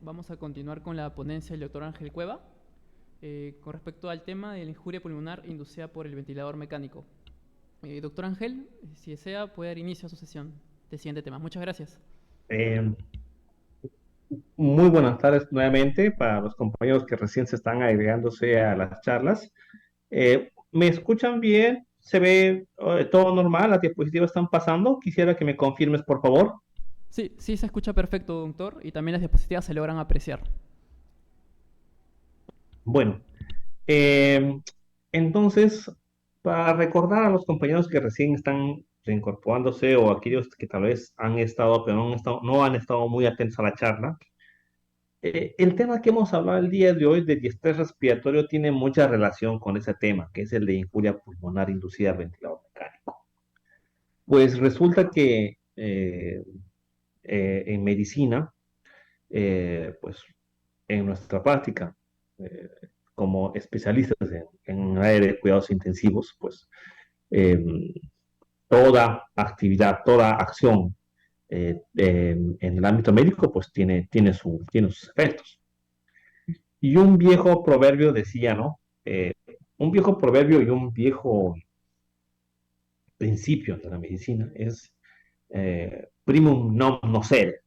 Vamos a continuar con la ponencia del doctor Ángel Cueva con respecto al tema de la injuria pulmonar inducida por el ventilador mecánico. Doctor Ángel, si desea, puede dar inicio a su sesión del siguiente tema. Muchas gracias. Eh, Muy buenas tardes nuevamente para los compañeros que recién se están agregándose a las charlas. ¿Me escuchan bien? ¿Se ve todo normal? ¿Las diapositivas están pasando? Quisiera que me confirmes, por favor. Sí, sí se escucha perfecto, doctor, y también las diapositivas se logran apreciar. Bueno, eh, entonces, para recordar a los compañeros que recién están reincorporándose o aquellos que tal vez han estado, pero no han estado muy atentos a la charla. El tema que hemos hablado el día de hoy de diestrés respiratorio tiene mucha relación con ese tema, que es el de injuria pulmonar inducida al ventilador mecánico. Pues resulta que en medicina, pues en nuestra práctica, eh, como especialistas en el área de cuidados intensivos, pues eh, toda actividad, toda acción en el ámbito médico, pues tiene sus efectos. Y un viejo proverbio decía, ¿no? Un viejo proverbio y un viejo principio de la medicina es primum non nocere,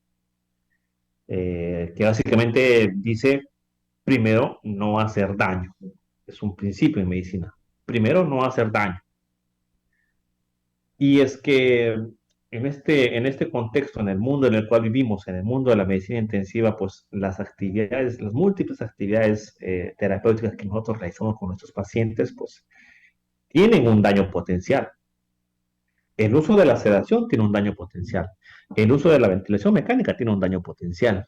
que básicamente dice, primero, no hacer daño. Es un principio en medicina. Primero, no hacer daño. Y es que en este contexto, en el mundo en el cual vivimos, en el mundo de la medicina intensiva, pues las actividades, las múltiples actividades terapéuticas que nosotros realizamos con nuestros pacientes, pues tienen un daño potencial. El uso de la sedación tiene un daño potencial. El uso de la ventilación mecánica tiene un daño potencial.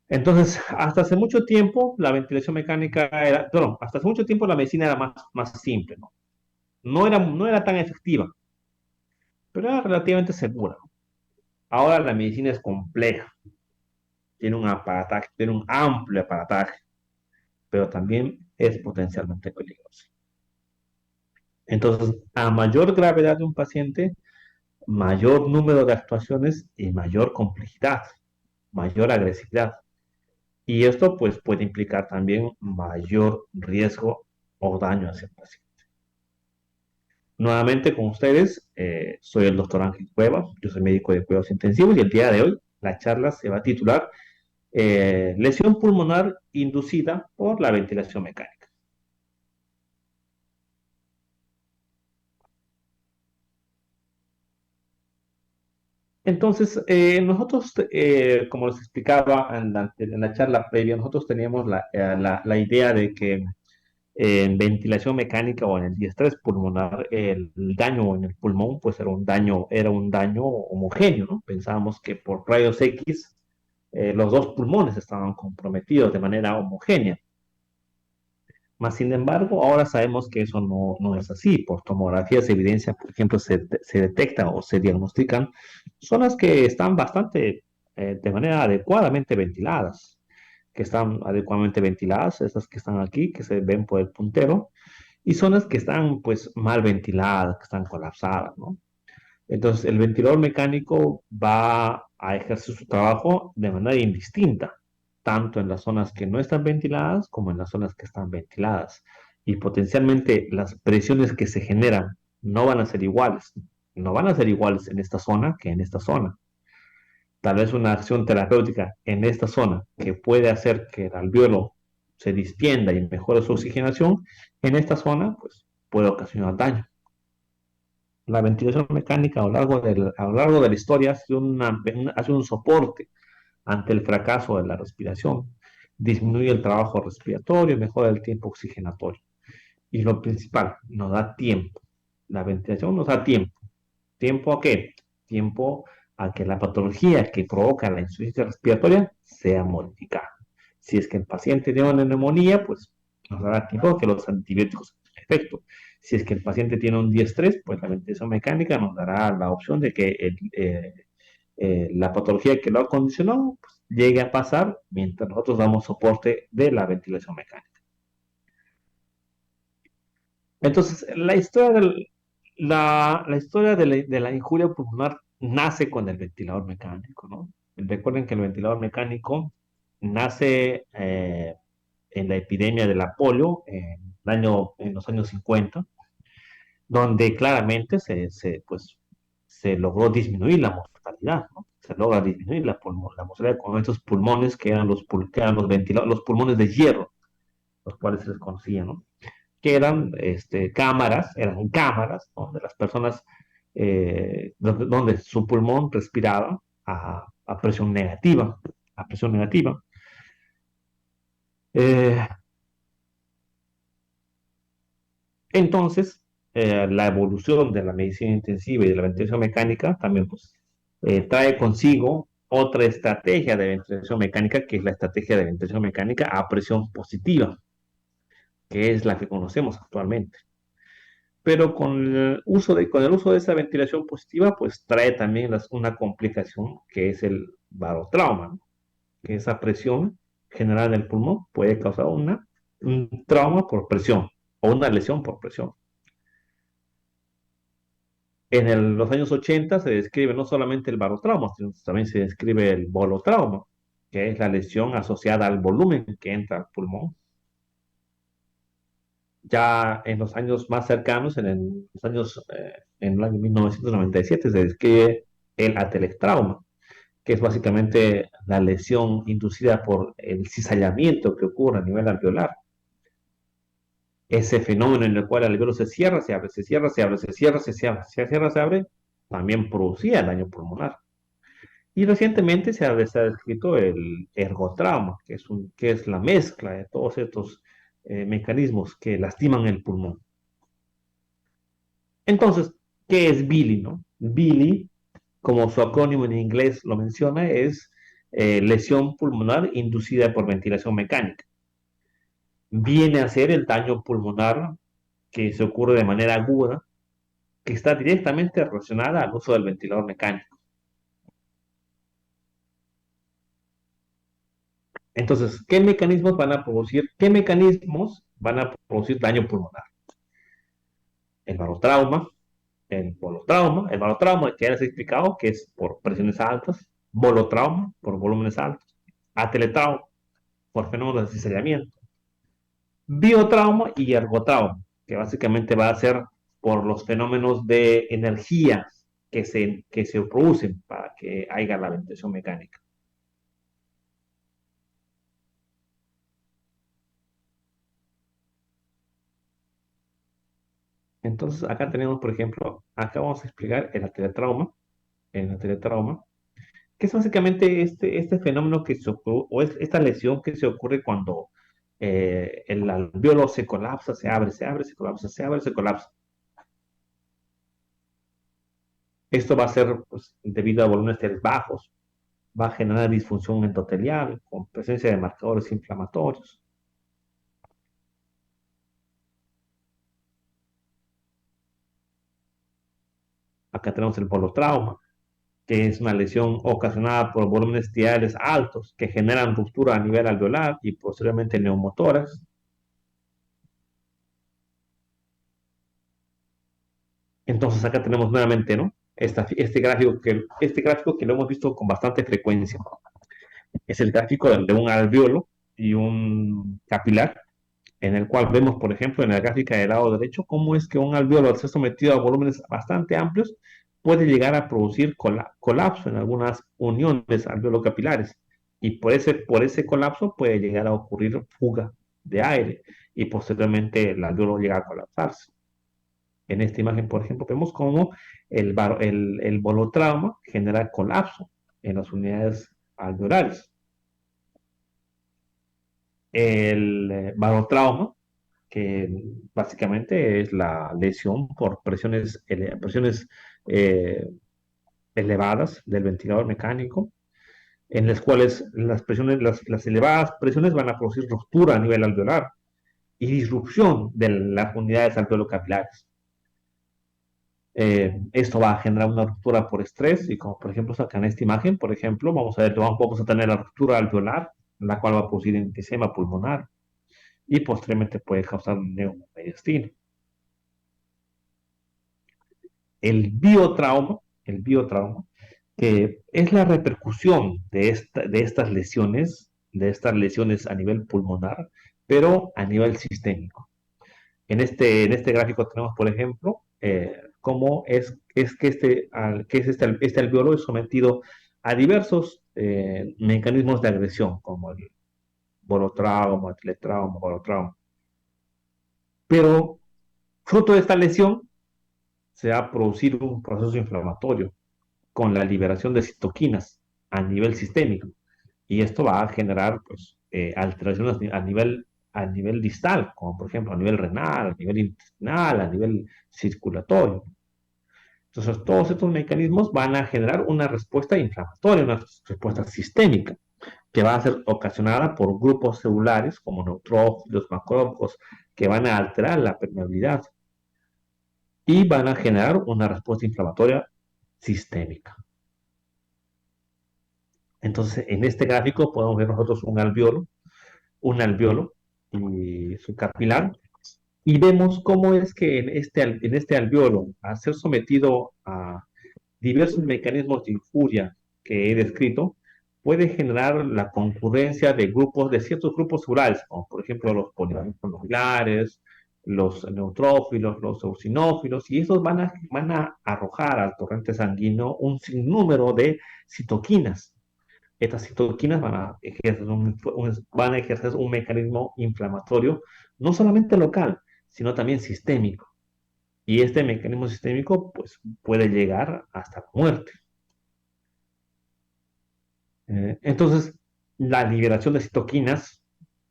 Entonces, hasta hace mucho tiempo la ventilación mecánica era, bueno, hasta hace mucho tiempo la medicina era más simple, ¿no? No era tan efectiva, pero era relativamente segura, ¿no? Ahora la medicina es compleja, tiene un aparataje, tiene un amplio aparataje, pero también es potencialmente peligrosa. Entonces, a mayor gravedad de un paciente, mayor número de actuaciones y mayor complejidad, mayor agresividad. Y esto pues puede implicar también mayor riesgo o daño hacia el paciente. Nuevamente con ustedes, soy el doctor Ángel Cueva, yo soy médico de cuidados intensivos y el día de hoy la charla se va a titular Lesión pulmonar inducida por la ventilación mecánica. Entonces, nosotros, como les explicaba en la charla previa, nosotros teníamos la idea de que en ventilación mecánica o en el diestrés pulmonar, el daño en el pulmón, pues era un daño homogéneo, ¿no? Pensábamos que por rayos X los dos pulmones estaban comprometidos de manera homogénea. Más sin embargo, ahora sabemos que eso no es así. Por tomografías de evidencia, por ejemplo, se detectan o se diagnostican zonas que están bastante, de manera adecuadamente ventiladas, esas que están aquí, que se ven por el puntero, y zonas que están pues mal ventiladas, que están colapsadas, ¿no? Entonces, el ventilador mecánico va a ejercer su trabajo de manera indistinta, tanto en las zonas que no están ventiladas como en las zonas que están ventiladas. Y potencialmente las presiones que se generan no van a ser iguales. No van a ser iguales en esta zona que en esta zona. Tal vez una acción terapéutica en esta zona que puede hacer que el alveolo se distienda y mejore su oxigenación, en esta zona pues puede ocasionar daño. La ventilación mecánica a lo largo de la historia hace un soporte ante el fracaso de la respiración, disminuye el trabajo respiratorio, mejora el tiempo oxigenatorio. Y lo principal, nos da tiempo. La ventilación nos da tiempo. ¿Tiempo a qué? Tiempo a que la patología que provoca la insuficiencia respiratoria sea modificada. Si es que el paciente tiene una neumonía, pues nos dará tiempo a que los antibióticos hagan efecto. Si es que el paciente tiene un diestrés, pues la ventilación mecánica nos dará la opción de que la patología que lo ha condicionado pues, llegue a pasar mientras nosotros damos soporte de la ventilación mecánica. Entonces, la historia de la injuria pulmonar nace con el ventilador mecánico, ¿no? Recuerden que el ventilador mecánico nace en la epidemia de la polio en los años 50, donde claramente pues, se logró disminuir la mortalidad, ¿no? Se logra disminuir la mortalidad con estos pulmones que eran los pulmones de hierro, los cuales se les conocía, ¿no? Que eran eran cámaras donde las personas, donde su pulmón respiraba a presión negativa, a presión negativa. Eh, entonces, la evolución de la medicina intensiva y de la ventilación mecánica también pues, trae consigo otra estrategia de ventilación mecánica, que es la estrategia de ventilación mecánica a presión positiva, que es la que conocemos actualmente. Pero con el uso de esa ventilación positiva, pues trae también una complicación que es el barotrauma, ¿no? Que esa presión generada en el pulmón puede causar un trauma por presión o una lesión por presión. Los años 80 se describe no solamente el barotrauma, sino también se describe el bolotrauma, que es la lesión asociada al volumen que entra al pulmón. Ya en los años más cercanos, en el año 1997, se describe el atelectrauma, que es básicamente la lesión inducida por el cizallamiento que ocurre a nivel alveolar. Ese fenómeno en el cual el alveolo se cierra, se abre, se cierra, se abre, se cierra, se cierra, se cierra, se abre, también producía daño pulmonar. Y recientemente se ha descrito el ergotrauma, que es la mezcla de todos estos mecanismos que lastiman el pulmón. Entonces, ¿qué es Billy, no? Billy, como su acrónimo en inglés lo menciona, es lesión pulmonar inducida por ventilación mecánica. Viene a ser el daño pulmonar que se ocurre de manera aguda, que está directamente relacionada al uso del ventilador mecánico. Entonces, qué mecanismos van a producir daño pulmonar? El barotrauma, el barotrauma que ya les he explicado, que es por presiones altas, bolotrauma por volúmenes altos, ateletrauma por fenómenos de cizallamiento, biotrauma y ergotrauma, que básicamente va a ser por los fenómenos de energía que se producen para que haya la ventilación mecánica. Entonces, acá tenemos, por ejemplo, acá vamos a explicar el ateletrauma, que es básicamente este fenómeno que se ocurre, esta lesión que se ocurre cuando el alveolo se colapsa, se abre, se abre, se colapsa, se abre, se colapsa. Esto va a ser pues, debido a volúmenes bajos, va a generar disfunción endotelial con presencia de marcadores inflamatorios. Acá tenemos el bolotrauma, que es una lesión ocasionada por volúmenes tibiales altos que generan ruptura a nivel alveolar y posteriormente neumotórax. Entonces acá tenemos nuevamente, ¿no? Este gráfico que lo hemos visto con bastante frecuencia. Es el gráfico de un alveolo y un capilar, en el cual vemos, por ejemplo, en la gráfica del lado derecho, cómo es que un alveolo, al ser sometido a volúmenes bastante amplios, puede llegar a producir colapso en algunas uniones alveolo-capilares. Y por ese colapso puede llegar a ocurrir fuga de aire y posteriormente el alveolo llega a colapsarse. En esta imagen, por ejemplo, vemos cómo el bolotrauma genera colapso en las unidades alveolares. El barotrauma, que básicamente es la lesión por presiones eh, elevadas del ventilador mecánico, en las cuales las elevadas presiones van a producir ruptura a nivel alveolar y disrupción de las unidades alveolocapilares. Esto va a generar una ruptura por estrés y como por ejemplo acá en esta imagen, por ejemplo, vamos a tener la ruptura alveolar, la cual va a producir enfisema pulmonar y posteriormente puede causar un neumomediastino. El biotrauma que es la repercusión de estas lesiones a nivel pulmonar, pero a nivel sistémico. En este gráfico tenemos, por ejemplo, cómo es que este alveolo es sometido a diversos mecanismos de agresión, como el bolotrauma, teletrauma, bolotrauma. Pero fruto de esta lesión se ha producido un proceso inflamatorio con la liberación de citoquinas a nivel sistémico. Y esto va a generar pues, alteraciones a nivel distal, como por ejemplo a nivel renal, a nivel intestinal, a nivel circulatorio. Entonces, todos estos mecanismos van a generar una respuesta inflamatoria, una respuesta sistémica, que va a ser ocasionada por grupos celulares como neutrófilos, macrófagos, que van a alterar la permeabilidad y van a generar una respuesta inflamatoria sistémica. Entonces, en este gráfico podemos ver nosotros un alveolo y su capilar, y vemos cómo es que en este alveolo, al ser sometido a diversos mecanismos de injuria que he descrito, puede generar la concurrencia de ciertos grupos celulares, como por ejemplo los poligonofiliares, los neutrófilos, los eosinófilos, y esos van a arrojar al torrente sanguíneo un sinnúmero de citoquinas. Estas citoquinas van a ejercer un mecanismo inflamatorio, no solamente local, sino también sistémico. Y este mecanismo sistémico pues, puede llegar hasta la muerte. Entonces, la liberación de citoquinas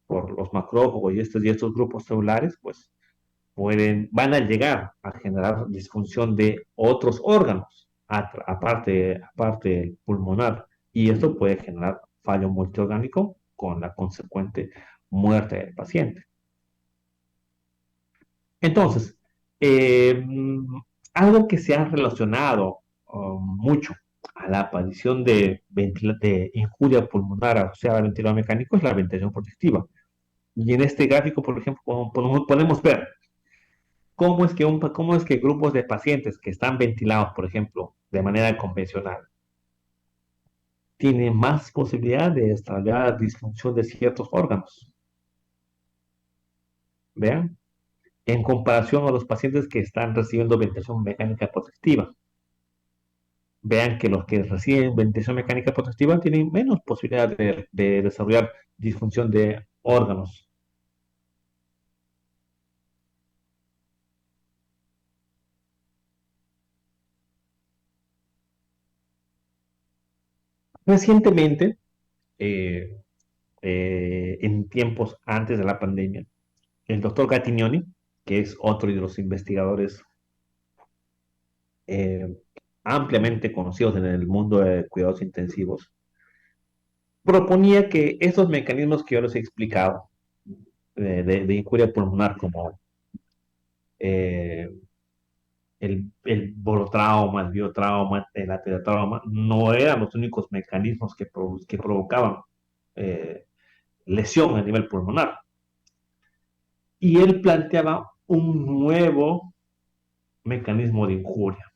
por los macrófagos y estos grupos celulares, pues van a llegar a generar disfunción de otros órganos, aparte del pulmonar, y esto puede generar fallo multiorgánico con la consecuente muerte del paciente. Entonces, eh, algo que se ha relacionado mucho a la aparición de injuria pulmonar asociada al ventilador mecánico es la ventilación protectiva. Y en este gráfico, por ejemplo, podemos ver cómo es que grupos de pacientes que están ventilados, por ejemplo, de manera convencional, tienen más posibilidad de desarrollar disfunción de ciertos órganos. Vean, en comparación a los pacientes que están recibiendo ventilación mecánica protectiva. Vean que los que reciben ventilación mecánica protectiva tienen menos posibilidad de desarrollar disfunción de órganos. Recientemente, eh, en tiempos antes de la pandemia, el doctor Gattignoni, que es otro de los investigadores eh, ampliamente conocidos en el mundo de cuidados intensivos, proponía que esos mecanismos que yo les he explicado de injuria pulmonar como eh, el bolotrauma, el biotrauma, el atelotrauma, no eran los únicos mecanismos que provocaban eh, lesión a nivel pulmonar. Y él planteaba un nuevo mecanismo de injuria.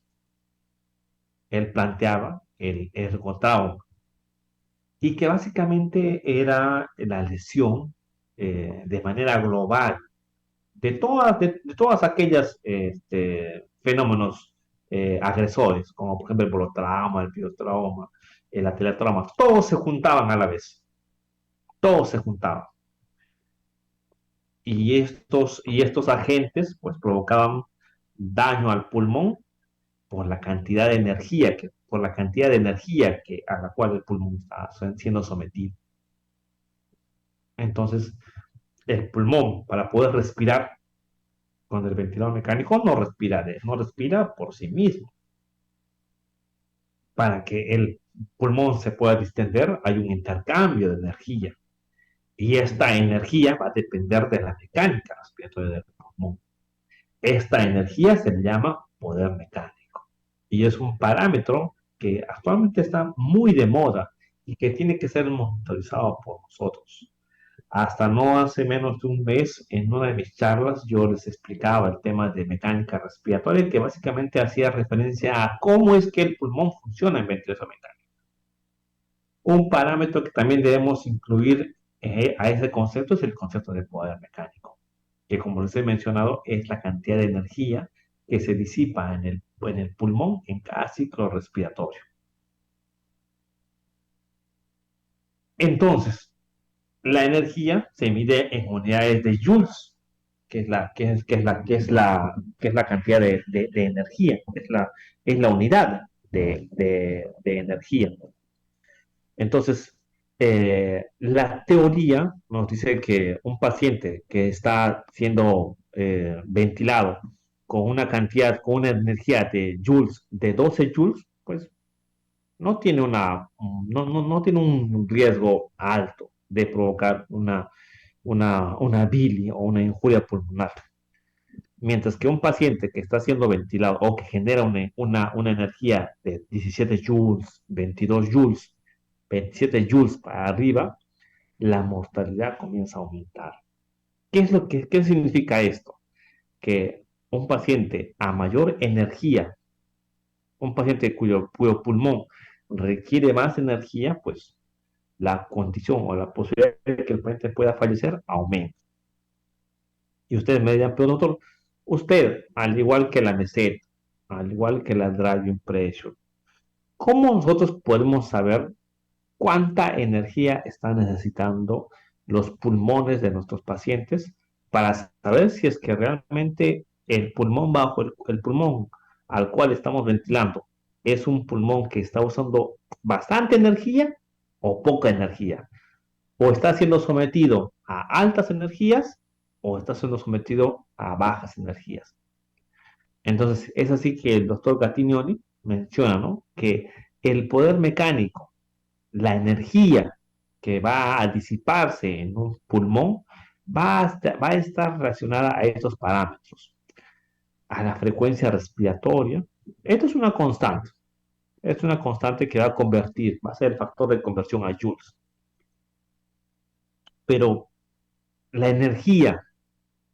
Él planteaba el ergotrauma y que básicamente era la lesión de manera global de todas aquellas fenómenos agresores, como por ejemplo el bolotrauma, el biotrauma, el atelotrauma, todos se juntaban a la vez, todos se juntaban. Y estos agentes pues provocaban daño al pulmón por la cantidad de energía a la cual el pulmón está siendo sometido. Entonces, el pulmón, para poder respirar con el ventilador mecánico, no respira por sí mismo. Para que el pulmón se pueda distender, hay un intercambio de energía. Y esta energía va a depender de la mecánica respiratoria del pulmón. Esta energía se le llama poder mecánico. Y es un parámetro que actualmente está muy de moda y que tiene que ser monitorizado por nosotros. Hasta no hace menos de un mes, en una de mis charlas, yo les explicaba el tema de mecánica respiratoria, que básicamente hacía referencia a cómo es que el pulmón funciona en ventilación mecánica. Un parámetro que también debemos incluir a ese concepto es el concepto de poder mecánico, que como les he mencionado es la cantidad de energía que se disipa en el pulmón en cada ciclo respiratorio. Entonces, la energía se mide en unidades de joules, que es la cantidad de energía, es la unidad de energía. Entonces, la teoría nos dice que un paciente que está siendo ventilado con una energía de joules, de 12 joules, pues no tiene un riesgo alto de provocar una bili o una injuria pulmonar. Mientras que un paciente que está siendo ventilado o que genera una energía de 17 joules, 22 joules, 27 joules para arriba, la mortalidad comienza a aumentar. ¿Qué significa esto? Que un paciente a mayor energía, un paciente cuyo pulmón requiere más energía, pues la condición o la posibilidad de que el paciente pueda fallecer aumenta. Y ustedes me dirán, pero doctor, usted, al igual que la meseta, al igual que la Driving Pressure, ¿cómo nosotros podemos saber cuánta energía están necesitando los pulmones de nuestros pacientes para saber si es que realmente el pulmón el pulmón al cual estamos ventilando es un pulmón que está usando bastante energía o poca energía? O está siendo sometido a altas energías o está siendo sometido a bajas energías. Entonces, es así que el doctor Gattignoni menciona, ¿no?, que el poder mecánico, la energía que va a disiparse en un pulmón, va a estar relacionada a estos parámetros, a la frecuencia respiratoria. Esto es una constante que va a convertir, va a ser el factor de conversión a joules. Pero la energía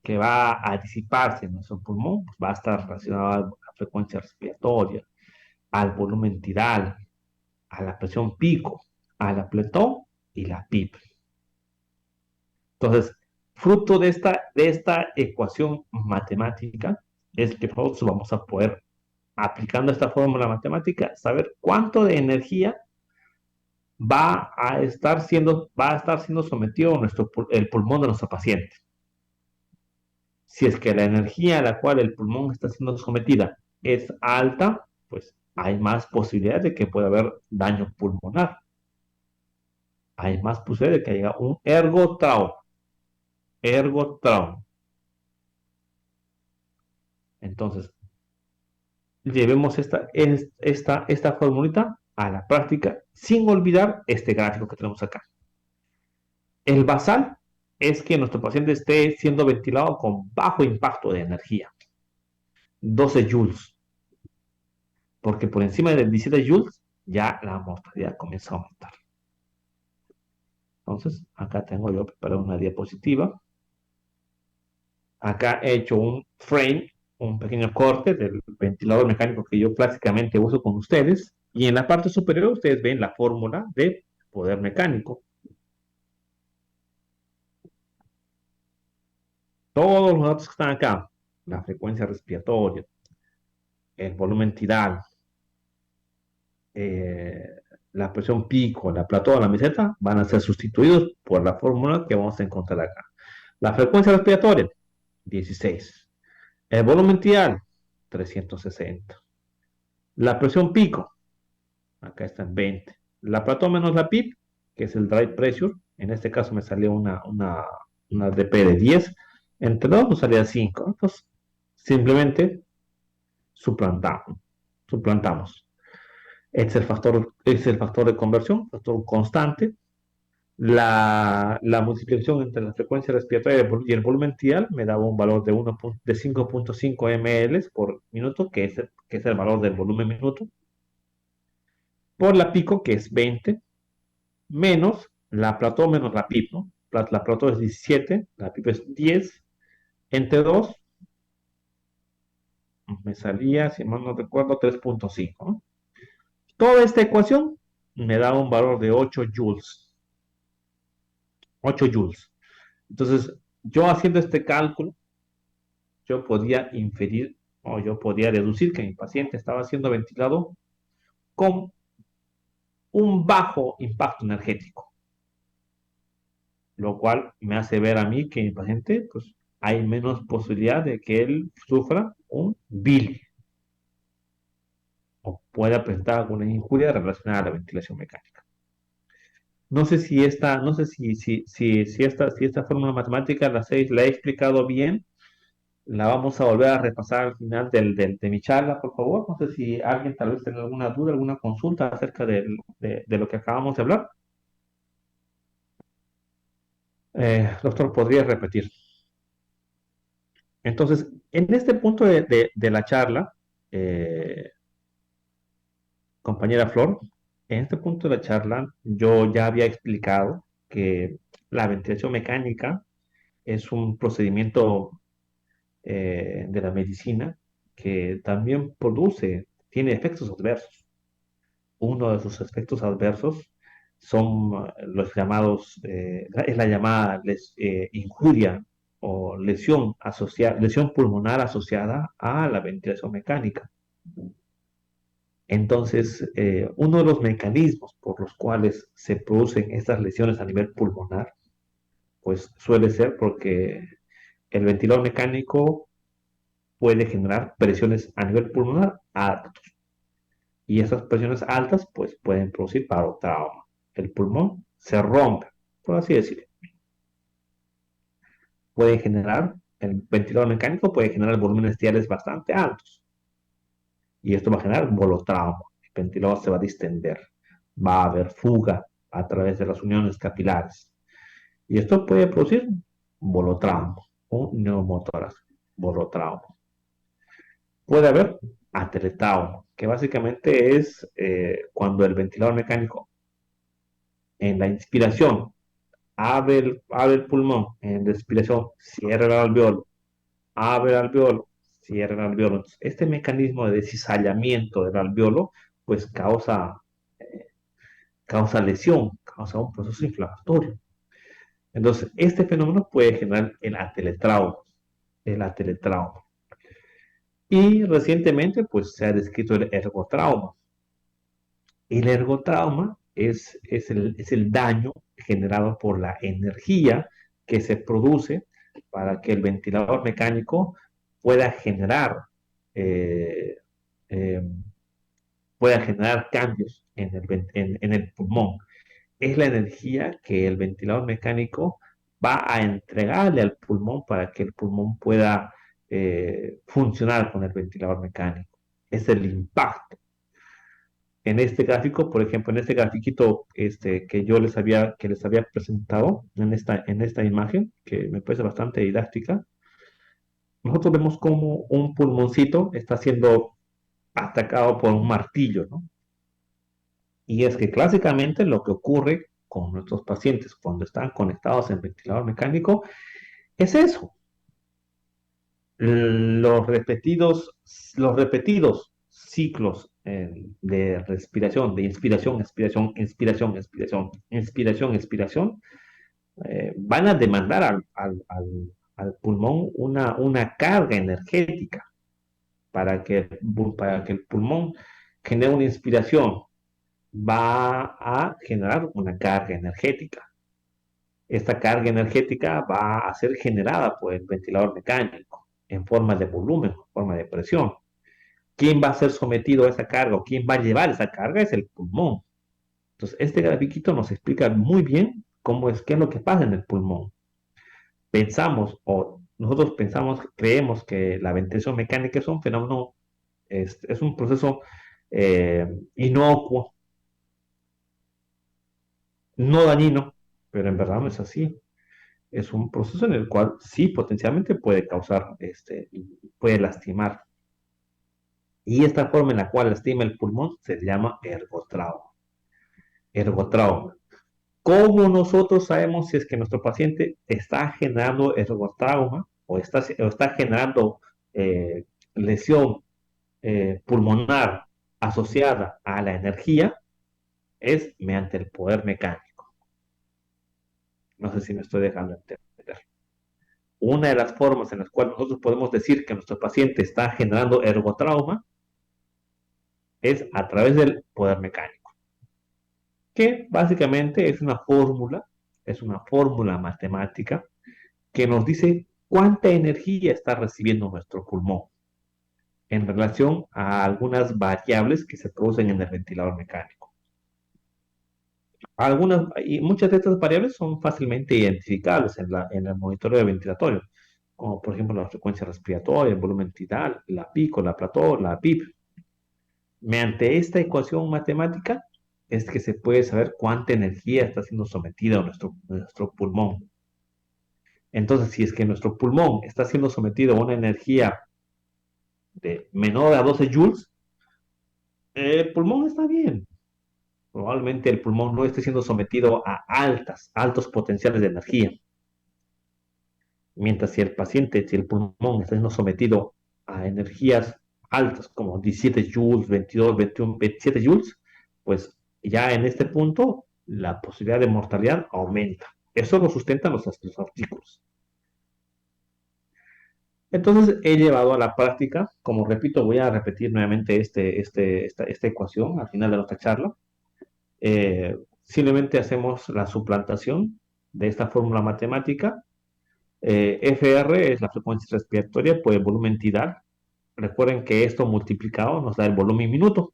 que va a disiparse en nuestro pulmón pues va a estar relacionada a la frecuencia respiratoria, al volumen tiral, a la presión pico, a la pletón y la PIP. Entonces, fruto de esta ecuación matemática es que nosotros vamos a poder, aplicando esta fórmula matemática, saber cuánto de energía va a estar siendo sometido el pulmón de nuestro paciente. Si es que la energía a la cual el pulmón está siendo sometida es alta, pues hay más posibilidades de que pueda haber daño pulmonar. Hay más posibilidades de que haya un ergotrauma. Ergotrauma. Entonces, llevemos esta formulita a la práctica sin olvidar este gráfico que tenemos acá. El basal es que nuestro paciente esté siendo ventilado con bajo impacto de energía, 12 joules, porque por encima de 17 joules ya la mortalidad comienza a aumentar. Entonces, acá tengo yo preparado una diapositiva. Acá he hecho un frame, un pequeño corte del ventilador mecánico que yo clásicamente uso con ustedes. Y en la parte superior ustedes ven la fórmula de poder mecánico. Todos los datos que están acá, la frecuencia respiratoria, el volumen tidal, eh, la presión pico, la plató, la meseta, van a ser sustituidos por la fórmula que vamos a encontrar acá. La frecuencia respiratoria, 16. El volumen tidal, 360. La presión pico, acá está en 20. La plató menos la PIP, que es el drive pressure, en este caso me salió una DP de 10. Entre dos nos salía 5. Entonces, simplemente suplantamos. Este es el factor de conversión, factor constante. La multiplicación entre la frecuencia respiratoria y el volumen tidal me daba un valor de 5.5 ml por minuto, que es el valor del volumen minuto, por la pico, que es 20, menos la plató menos la PIP, ¿no? la plato es 17, la pipa es 10, entre 2 me salía, si mal no recuerdo, 3.5, ¿no? Toda esta ecuación me da un valor de 8 joules. 8 joules. Entonces, yo haciendo este cálculo, yo podía inferir o yo podía deducir que mi paciente estaba siendo ventilado con un bajo impacto energético, lo cual me hace ver a mí que mi paciente, pues, hay menos posibilidad de que él sufra un BIL o pueda presentar alguna injuria relacionada a la ventilación mecánica. No sé si esta, no sé si esta fórmula matemática la he explicado bien. La vamos a volver a repasar al final de mi charla, por favor. No sé si alguien tal vez tenga alguna duda, alguna consulta acerca de lo que acabamos de hablar. Doctor, ¿podría repetir? Entonces, en este punto de la charla, eh, compañera Flor, en este punto de la charla yo ya había explicado que la ventilación mecánica es un procedimiento de la medicina que también tiene efectos adversos. Uno de sus efectos adversos son los llamados, es la llamada injuria o lesión pulmonar asociada a la ventilación mecánica. Entonces, uno de los mecanismos por los cuales se producen estas lesiones a nivel pulmonar, pues suele ser porque el ventilador mecánico puede generar presiones a nivel pulmonar altas. Y esas presiones altas, pues pueden producir parotrauma. El pulmón se rompe, por así decirlo. El ventilador mecánico puede generar volúmenes diales bastante altos. Y esto va a generar bolotrauma. El ventilador se va a distender. Va a haber fuga a través de las uniones capilares. Y esto puede producir bolotrauma o neumotórax, bolotrauma. Puede haber atelectauma, que básicamente es cuando el ventilador mecánico en la inspiración abre el pulmón, en la expiración cierra el alveolo, abre el alveolo, cierra el alveolo. Entonces, este mecanismo de descizallamiento del alveolo pues causa lesión, causa un proceso inflamatorio. Entonces, este fenómeno puede generar el ateletrauma. Y recientemente pues se ha descrito el ergotrauma. El ergotrauma es el daño generado por la energía que se produce para que el ventilador mecánico pueda generar, eh, eh, pueda generar cambios en el pulmón. Es la energía que el ventilador mecánico va a entregarle al pulmón para que el pulmón pueda funcionar con el ventilador mecánico. Es el impacto en este gráfico, por ejemplo, en este grafiquito que les había presentado en esta imagen, que me parece bastante didáctica, nosotros vemos como un pulmoncito está siendo atacado por un martillo, ¿no? Y es que clásicamente lo que ocurre con nuestros pacientes cuando están conectados en ventilador mecánico es eso. Los repetidos ciclos de respiración, de inspiración, expiración, inspiración, expiración, inspiración, expiración, van a demandar al pulmón una carga energética para que el pulmón genere una inspiración. Va a generar una carga energética. Esta carga energética va a ser generada por el ventilador mecánico en forma de volumen, en forma de presión. ¿Quién va a ser sometido a esa carga o quién va a llevar esa carga? Es el pulmón. Entonces, este grafiquito nos explica muy bien qué es lo que pasa en el pulmón. Nosotros creemos que la ventilación mecánica es un fenómeno, es un proceso inocuo, no dañino, pero en verdad no es así. Es un proceso en el cual sí potencialmente puede causar, puede lastimar. Y esta forma en la cual lastima el pulmón se llama ergotrauma. Ergotrauma. ¿Cómo nosotros sabemos si es que nuestro paciente está generando ergotrauma o está generando eh, lesión pulmonar asociada a la energía? Es mediante el poder mecánico. No sé si me estoy dejando entender. Una de las formas en las cuales nosotros podemos decir que nuestro paciente está generando ergotrauma es a través del poder mecánico, que básicamente es una fórmula matemática que nos dice cuánta energía está recibiendo nuestro pulmón en relación a algunas variables que se producen en el ventilador mecánico. Y muchas de estas variables son fácilmente identificables en el monitoreo ventilatorio, como por ejemplo la frecuencia respiratoria, el volumen tidal, la pico, la plató, la PIP. Mediante esta ecuación matemática es que se puede saber cuánta energía está siendo sometida a nuestro pulmón. Entonces, si es que nuestro pulmón está siendo sometido a una energía de menor a 12 joules, el pulmón está bien. Probablemente el pulmón no esté siendo sometido a altos potenciales de energía. Mientras si el pulmón está siendo sometido a energías altas, como 17 joules, 22, 21, 27 joules, pues ya en este punto la posibilidad de mortalidad aumenta. Eso lo sustentan los artículos. Entonces he llevado a la práctica, como repito, voy a repetir nuevamente esta ecuación al final de nuestra charla. Simplemente hacemos la suplantación de esta fórmula matemática. FR es la frecuencia respiratoria por el volumen tidal. Recuerden que esto multiplicado nos da el volumen minuto,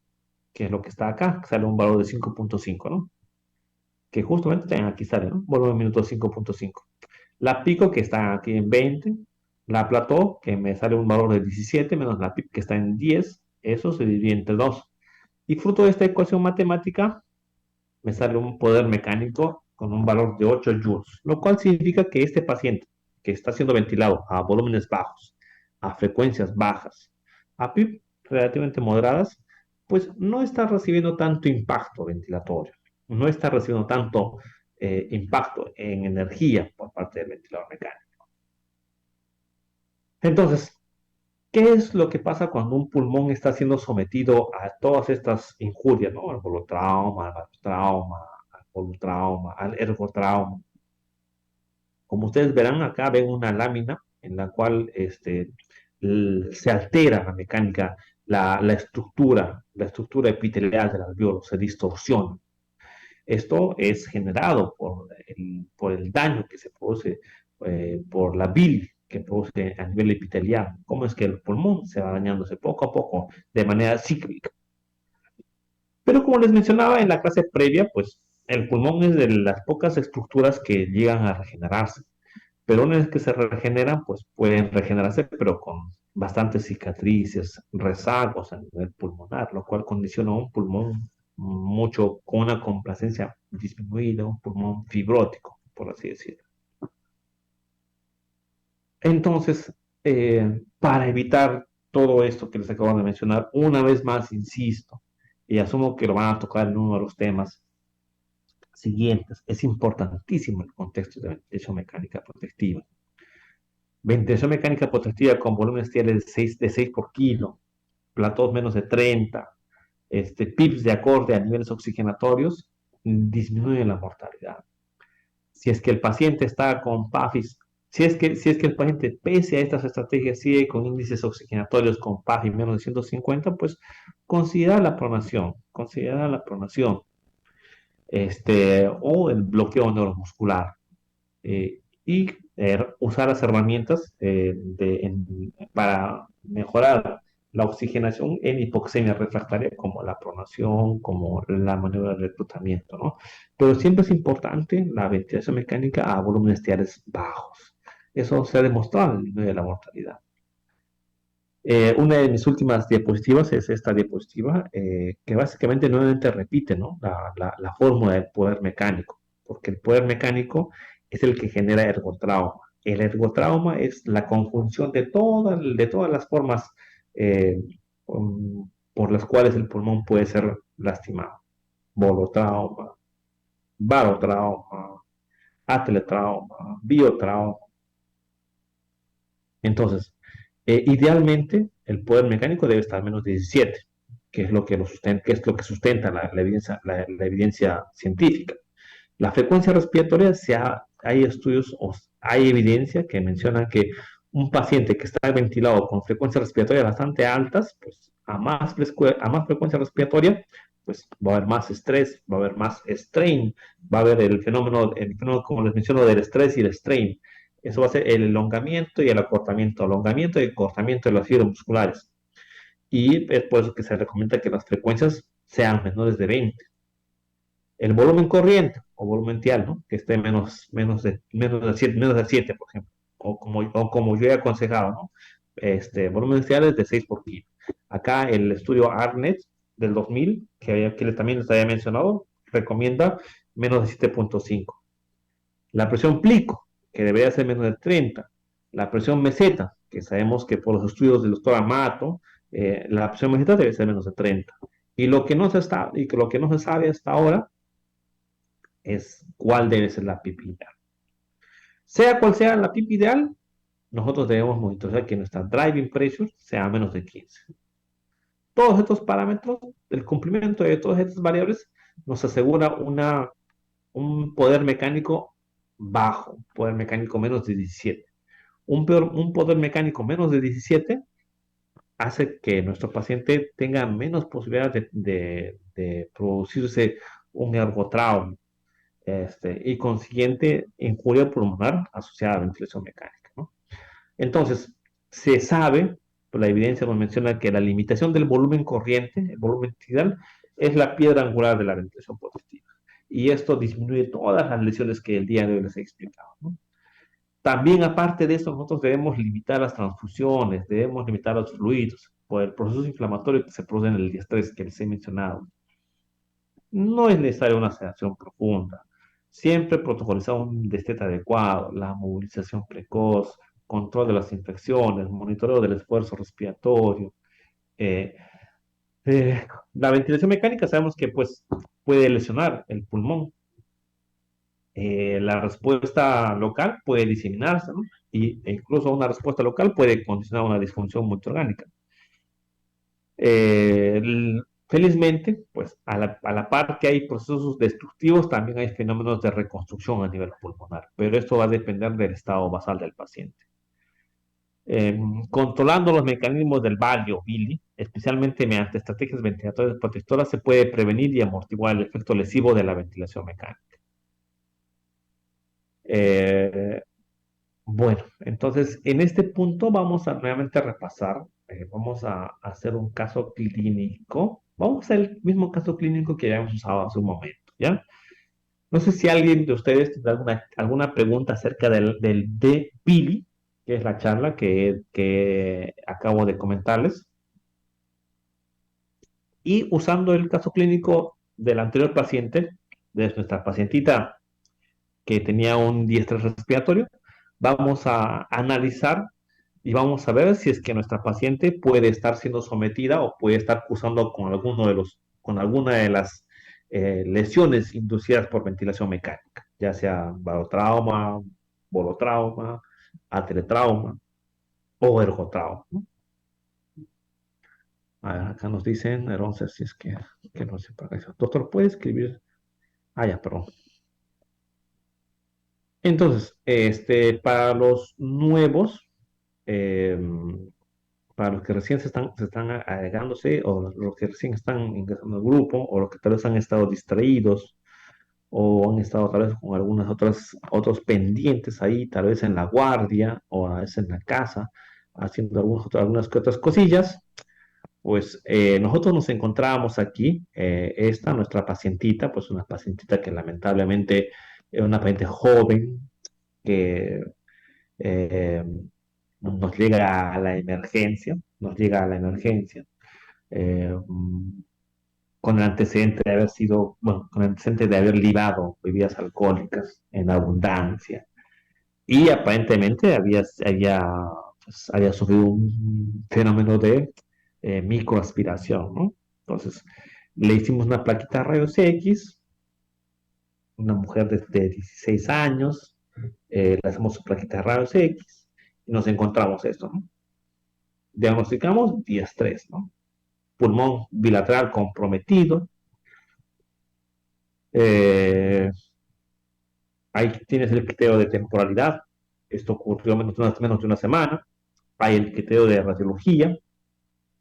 que es lo que está acá, que sale un valor de 5.5, ¿no? Que justamente aquí sale, ¿no? Volumen minuto 5.5. La pico, que está aquí en 20. La plató, que me sale un valor de 17, menos la PIP, que está en 10. Eso se divide entre 2. Y fruto de esta ecuación matemática, me sale un poder mecánico con un valor de 8 joules, lo cual significa que este paciente que está siendo ventilado a volúmenes bajos, a frecuencias bajas, a PIP relativamente moderadas, pues no está recibiendo tanto impacto ventilatorio, no está recibiendo tanto impacto en energía por parte del ventilador mecánico. Entonces, ¿qué es lo que pasa cuando un pulmón está siendo sometido a todas estas injurias, ¿no? Al holotrauma, al barotrauma, al polutrauma, al ergotrauma? Como ustedes verán, acá ven una lámina en la cual se altera la mecánica, la estructura epitelial del alveolo, se distorsiona. Esto es generado por el daño que se produce por la bilis que produce a nivel epitelial. ¿Cómo es que el pulmón se va dañándose poco a poco de manera cíclica? Pero como les mencionaba en la clase previa, pues el pulmón es de las pocas estructuras que llegan a regenerarse. Pero una vez que se regeneran, pues pueden regenerarse, pero con bastantes cicatrices, rezagos a nivel pulmonar, lo cual condiciona un pulmón mucho con una complacencia disminuida, un pulmón fibrótico, por así decirlo. Entonces, para evitar todo esto que les acabo de mencionar, una vez más, insisto, y asumo que lo van a tocar en uno de los temas siguientes, es importantísimo el contexto de ventilación mecánica protectiva. Ventilación mecánica protectiva con volúmenes tiales de 6 por kilo, platós menos de 30, PIPs de acorde a niveles oxigenatorios, disminuye la mortalidad. Si es que el paciente está con PAFIs, si es que el paciente, pese a estas estrategias, sigue con índices oxigenatorios con PAFI menos de 150, pues considera la pronación, o el bloqueo neuromuscular. Y usar las herramientas para mejorar la oxigenación en hipoxemia refractaria, como la pronación, como la maniobra de reclutamiento, ¿no? Pero siempre es importante la ventilación mecánica a volúmenes tiales bajos. Eso se ha demostrado en el nivel de la mortalidad. Una de mis últimas diapositivas es esta diapositiva, que básicamente nuevamente repite, ¿no? la fórmula del poder mecánico, porque el poder mecánico es el que genera ergotrauma. El ergotrauma es la conjunción de todas las formas por las cuales el pulmón puede ser lastimado. Bolotrauma, barotrauma, ateletrauma, biotrauma. Entonces, idealmente, el poder mecánico debe estar menos de 17, que es lo que, que es lo que sustenta la evidencia científica. La frecuencia respiratoria, hay estudios o hay evidencia que mencionan que un paciente que está ventilado con frecuencias respiratorias bastante altas, pues a más frecuencia respiratoria, pues va a haber más estrés, va a haber más strain, va a haber el fenómeno como les menciono, del estrés y el strain. Eso va a ser el elongamiento y acortamiento de las fibras musculares. Y es por eso que se recomienda que las frecuencias sean menores de 20. El volumen corriente o volumen tial, ¿no? Que esté menos de 7, por ejemplo, o como yo he aconsejado, ¿no? Volumen tial es de 6 por kilo. Acá el estudio ARNET del 2000, que también les había mencionado, recomienda menos de 7,5. La presión plico, que debería ser menos de 30. La presión meseta, que sabemos que por los estudios del doctor Amato, la presión meseta debe ser menos de 30. Y lo que no se sabe hasta ahora es cuál debe ser la PIP ideal. Sea cual sea la PIP ideal, nosotros debemos monitorear que nuestra driving pressure sea menos de 15. Todos estos parámetros, el cumplimiento de todas estas variables nos asegura un poder mecánico bajo, un poder mecánico menos de 17. Un poder mecánico menos de 17 hace que nuestro paciente tenga menos posibilidades de producirse un ergotrauma, y consiguiente injuria pulmonar asociada a la ventilación mecánica, ¿no? Entonces, se sabe, pues la evidencia nos menciona que la limitación del volumen corriente, el volumen tidal, es la piedra angular de la ventilación positiva. Y esto disminuye todas las lesiones que el día de hoy les he explicado, ¿no? También, aparte de eso, nosotros debemos limitar las transfusiones, debemos limitar los fluidos por el proceso inflamatorio que se produce en el diestrés que les he mencionado. No es necesaria una sedación profunda. Siempre protocolizar un destete adecuado, la movilización precoz, control de las infecciones, monitoreo del esfuerzo respiratorio. eh, la ventilación mecánica sabemos que pues, puede lesionar el pulmón. La respuesta local puede diseminarse, ¿no? E incluso una respuesta local puede condicionar una disfunción multiorgánica. Felizmente, pues a la par que hay procesos destructivos, también hay fenómenos de reconstrucción a nivel pulmonar, pero esto va a depender del estado basal del paciente. Controlando los mecanismos del valio Billy, especialmente mediante estrategias ventilatorias protectoras, se puede prevenir y amortiguar el efecto lesivo de la ventilación mecánica. Eh, bueno, entonces en este punto vamos a nuevamente repasar, vamos a hacer un caso clínico. Vamos a hacer el mismo caso clínico que ya hemos usado hace un momento, ¿ya? No sé si alguien de ustedes tendrá alguna pregunta acerca del D-Billy, que es la charla que acabo de comentarles. Y usando el caso clínico del anterior paciente, de nuestra pacientita que tenía un diestrés respiratorio, vamos a analizar y vamos a ver si es que nuestra paciente puede estar siendo sometida o puede estar cursando con alguna de las lesiones inducidas por ventilación mecánica, ya sea barotrauma, bolotrauma, ateletrauma o ergotrauma, ¿no? A ver, acá nos dicen, entonces, si es que no sé para eso. Doctor, ¿puede escribir? Ah, ya, perdón. Entonces, para los nuevos, eh, para los que recién se están agregándose o los que recién están ingresando al grupo o los que tal vez han estado distraídos o han estado tal vez con algunas otros pendientes ahí, tal vez en la guardia o a veces en la casa, haciendo algunas que otras cosillas, pues nosotros nos encontrábamos aquí, nuestra pacientita, pues una pacientita que lamentablemente es una paciente joven que eh, nos llega a la emergencia, eh, con el antecedente de haber sido, bueno, con el antecedente de haber libado bebidas alcohólicas en abundancia y aparentemente había sufrido un fenómeno de microaspiración, ¿no? Entonces, le hicimos una plaquita de rayos X una mujer de 16 años, le hacemos su plaquita de rayos X y nos encontramos esto, ¿no? Diagnosticamos diestrés, ¿no? Pulmón bilateral comprometido. eh, Ahí tienes el criterio de temporalidad. Esto ocurrió menos de una semana. Hay el criterio de radiología,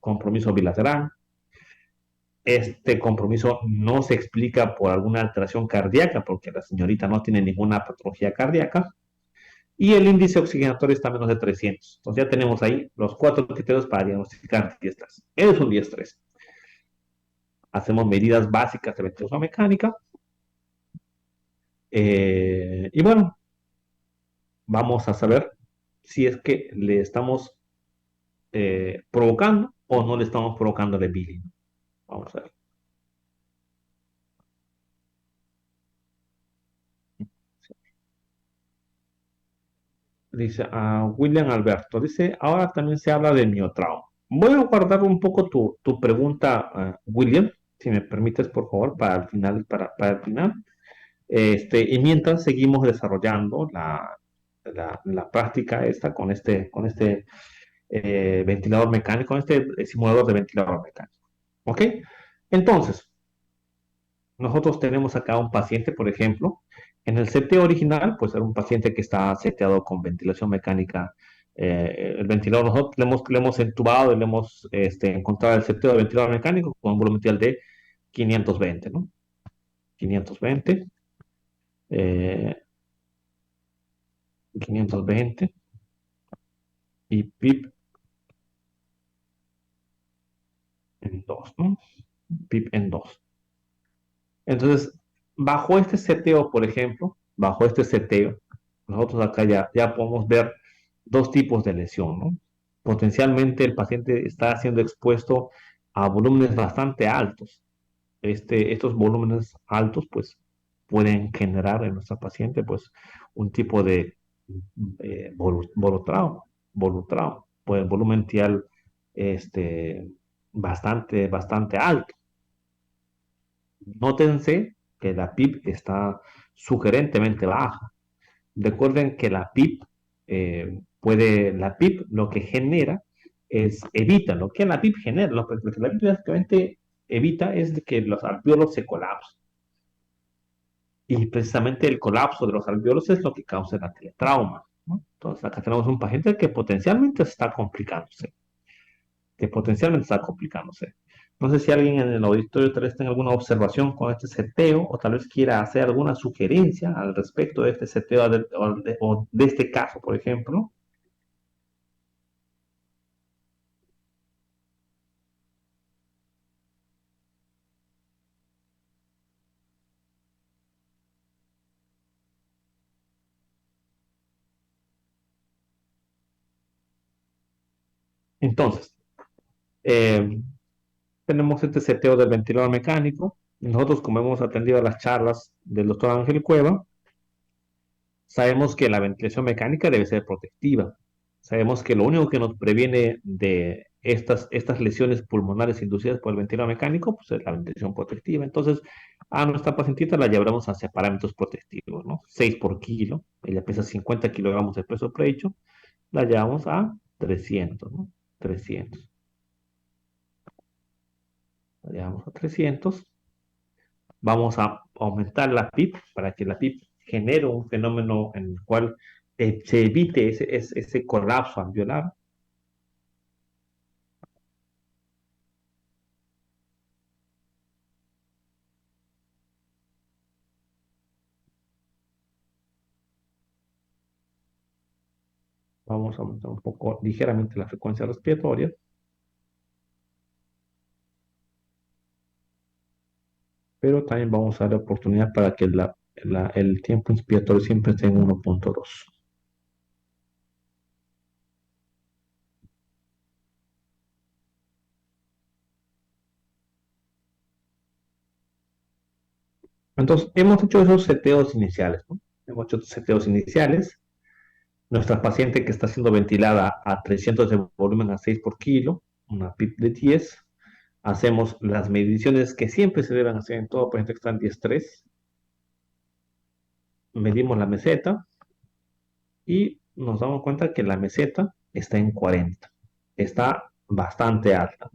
compromiso bilateral. Este compromiso no se explica por alguna alteración cardíaca, porque la señorita no tiene ninguna patología cardíaca. Y el índice oxigenatorio está a menos de 300. Entonces ya tenemos ahí los cuatro criterios para diagnosticar diestres. Es un diestres. Hacemos medidas básicas de ventilación mecánica. Y bueno, vamos a saber si es que le estamos provocando o no le estamos provocando el billing. Vamos a ver. Dice William Alberto, dice, ahora también se habla de miotrauma. Voy a guardar un poco tu pregunta, William, si me permites, por favor, para el final, para el final. Y mientras seguimos desarrollando la práctica esta con este ventilador mecánico, con este simulador de ventilador mecánico. ¿Ok? Entonces, nosotros tenemos acá un paciente, por ejemplo, en el seteo original, pues era un paciente que está seteado con ventilación mecánica. El ventilador, nosotros le hemos entubado y le hemos encontrado el seteo de ventilador mecánico con un volumen de 520, ¿no? 520, eh, 520 y PIP en 2, ¿no? PIP en 2. Entonces, bajo este seteo, por ejemplo, bajo este seteo, nosotros acá ya podemos ver dos tipos de lesión, ¿no? Potencialmente el paciente está siendo expuesto a volúmenes bastante altos. Estos volúmenes altos, pues, pueden generar en nuestra paciente, pues, un tipo de volutrauma, volutrauma, pues, volumen tial bastante alto. Nótense que la PIB está sugerentemente baja. Recuerden que la PIB la PIB lo que genera evita, lo que la PIB genera, lo que la PIB básicamente evita es de que los alvéolos se colapsen. Y precisamente el colapso de los alvéolos es lo que causa el teletrauma, ¿no? Entonces acá tenemos un paciente que potencialmente está complicándose, que potencialmente está complicándose. No sé si alguien en el auditorio tal vez tenga alguna observación con este seteo o tal vez quiera hacer alguna sugerencia al respecto de este seteo o de este caso, por ejemplo. Entonces, eh, tenemos este seteo del ventilador mecánico. Nosotros, como hemos atendido a las charlas del doctor Ángel Cueva, sabemos que la ventilación mecánica debe ser protectiva. Sabemos que lo único que nos previene de estas lesiones pulmonares inducidas por el ventilador mecánico, pues es la ventilación protectiva. Entonces, a nuestra pacientita la llevaremos hacia parámetros protectivos, ¿no? 6 por kilo, ella pesa 50 kilogramos de peso prehecho, la llevamos a 300, ¿no? 300. La llevamos a 300. Vamos a aumentar la PIP para que la PIP genere un fenómeno en el cual se evite ese colapso alveolar. Vamos a aumentar un poco ligeramente la frecuencia respiratoria, pero también vamos a dar la oportunidad para que el tiempo inspiratorio siempre esté en 1.2. Entonces, hemos hecho esos seteos iniciales, ¿no? Hemos hecho seteos iniciales. Nuestra paciente que está siendo ventilada a 300 de volumen a 6 por kilo, una PIP de 10. Hacemos las mediciones que siempre se deben hacer en todo paciente que está en diestrés. medimos la meseta y nos damos cuenta que la meseta está en 40. Está bastante alta.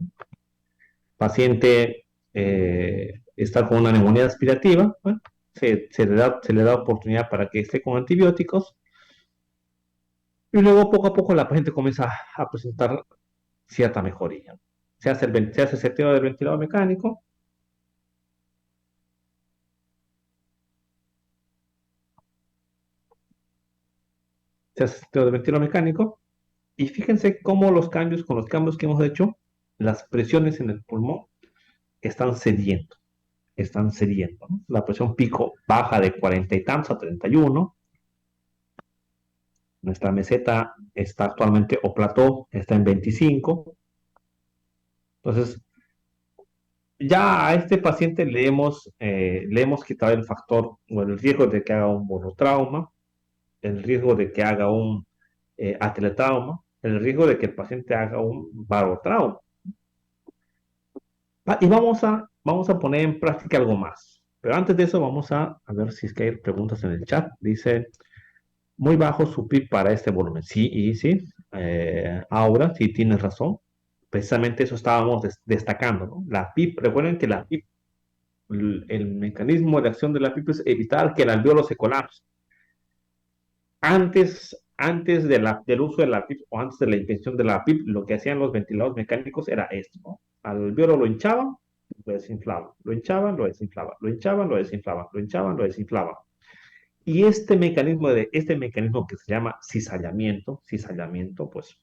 Paciente está con una neumonía aspirativa, bueno, se le da oportunidad para que esté con antibióticos y luego poco a poco la paciente comienza a presentar cierta mejoría. Se hace el seteo del ventilador mecánico, se hace el seteo del ventilador mecánico y fíjense cómo con los cambios que hemos hecho, las presiones en el pulmón están cediendo, están cediendo, ¿no? La presión pico baja de 40 y tantos a 31. Nuestra meseta está actualmente, o plató, está en 25. Entonces, ya a este paciente le hemos quitado el factor o el riesgo de que haga un monotrauma, el riesgo de que haga un ateletrauma, el riesgo de que el paciente haga un barotrauma. Y vamos a poner en práctica algo más. Pero antes de eso, vamos a ver si es que hay preguntas en el chat. Dice, muy bajo su PIB para este volumen. Sí, y sí. Ahora, sí tienes razón. Precisamente eso estábamos destacando, ¿no? La PIB, recuerden que la PIB, el mecanismo de acción de la PIB es evitar que el alveolo se colapse. Antes del uso de la PIB o antes de la invención de la PIB, lo que hacían los ventiladores mecánicos era esto, ¿no? Al alveolo lo hinchaban, lo desinflaban, lo hinchaban, lo desinflaban, lo hinchaban, lo desinflaban, lo hinchaban, lo desinflaban. Y este mecanismo que se llama cizallamiento, pues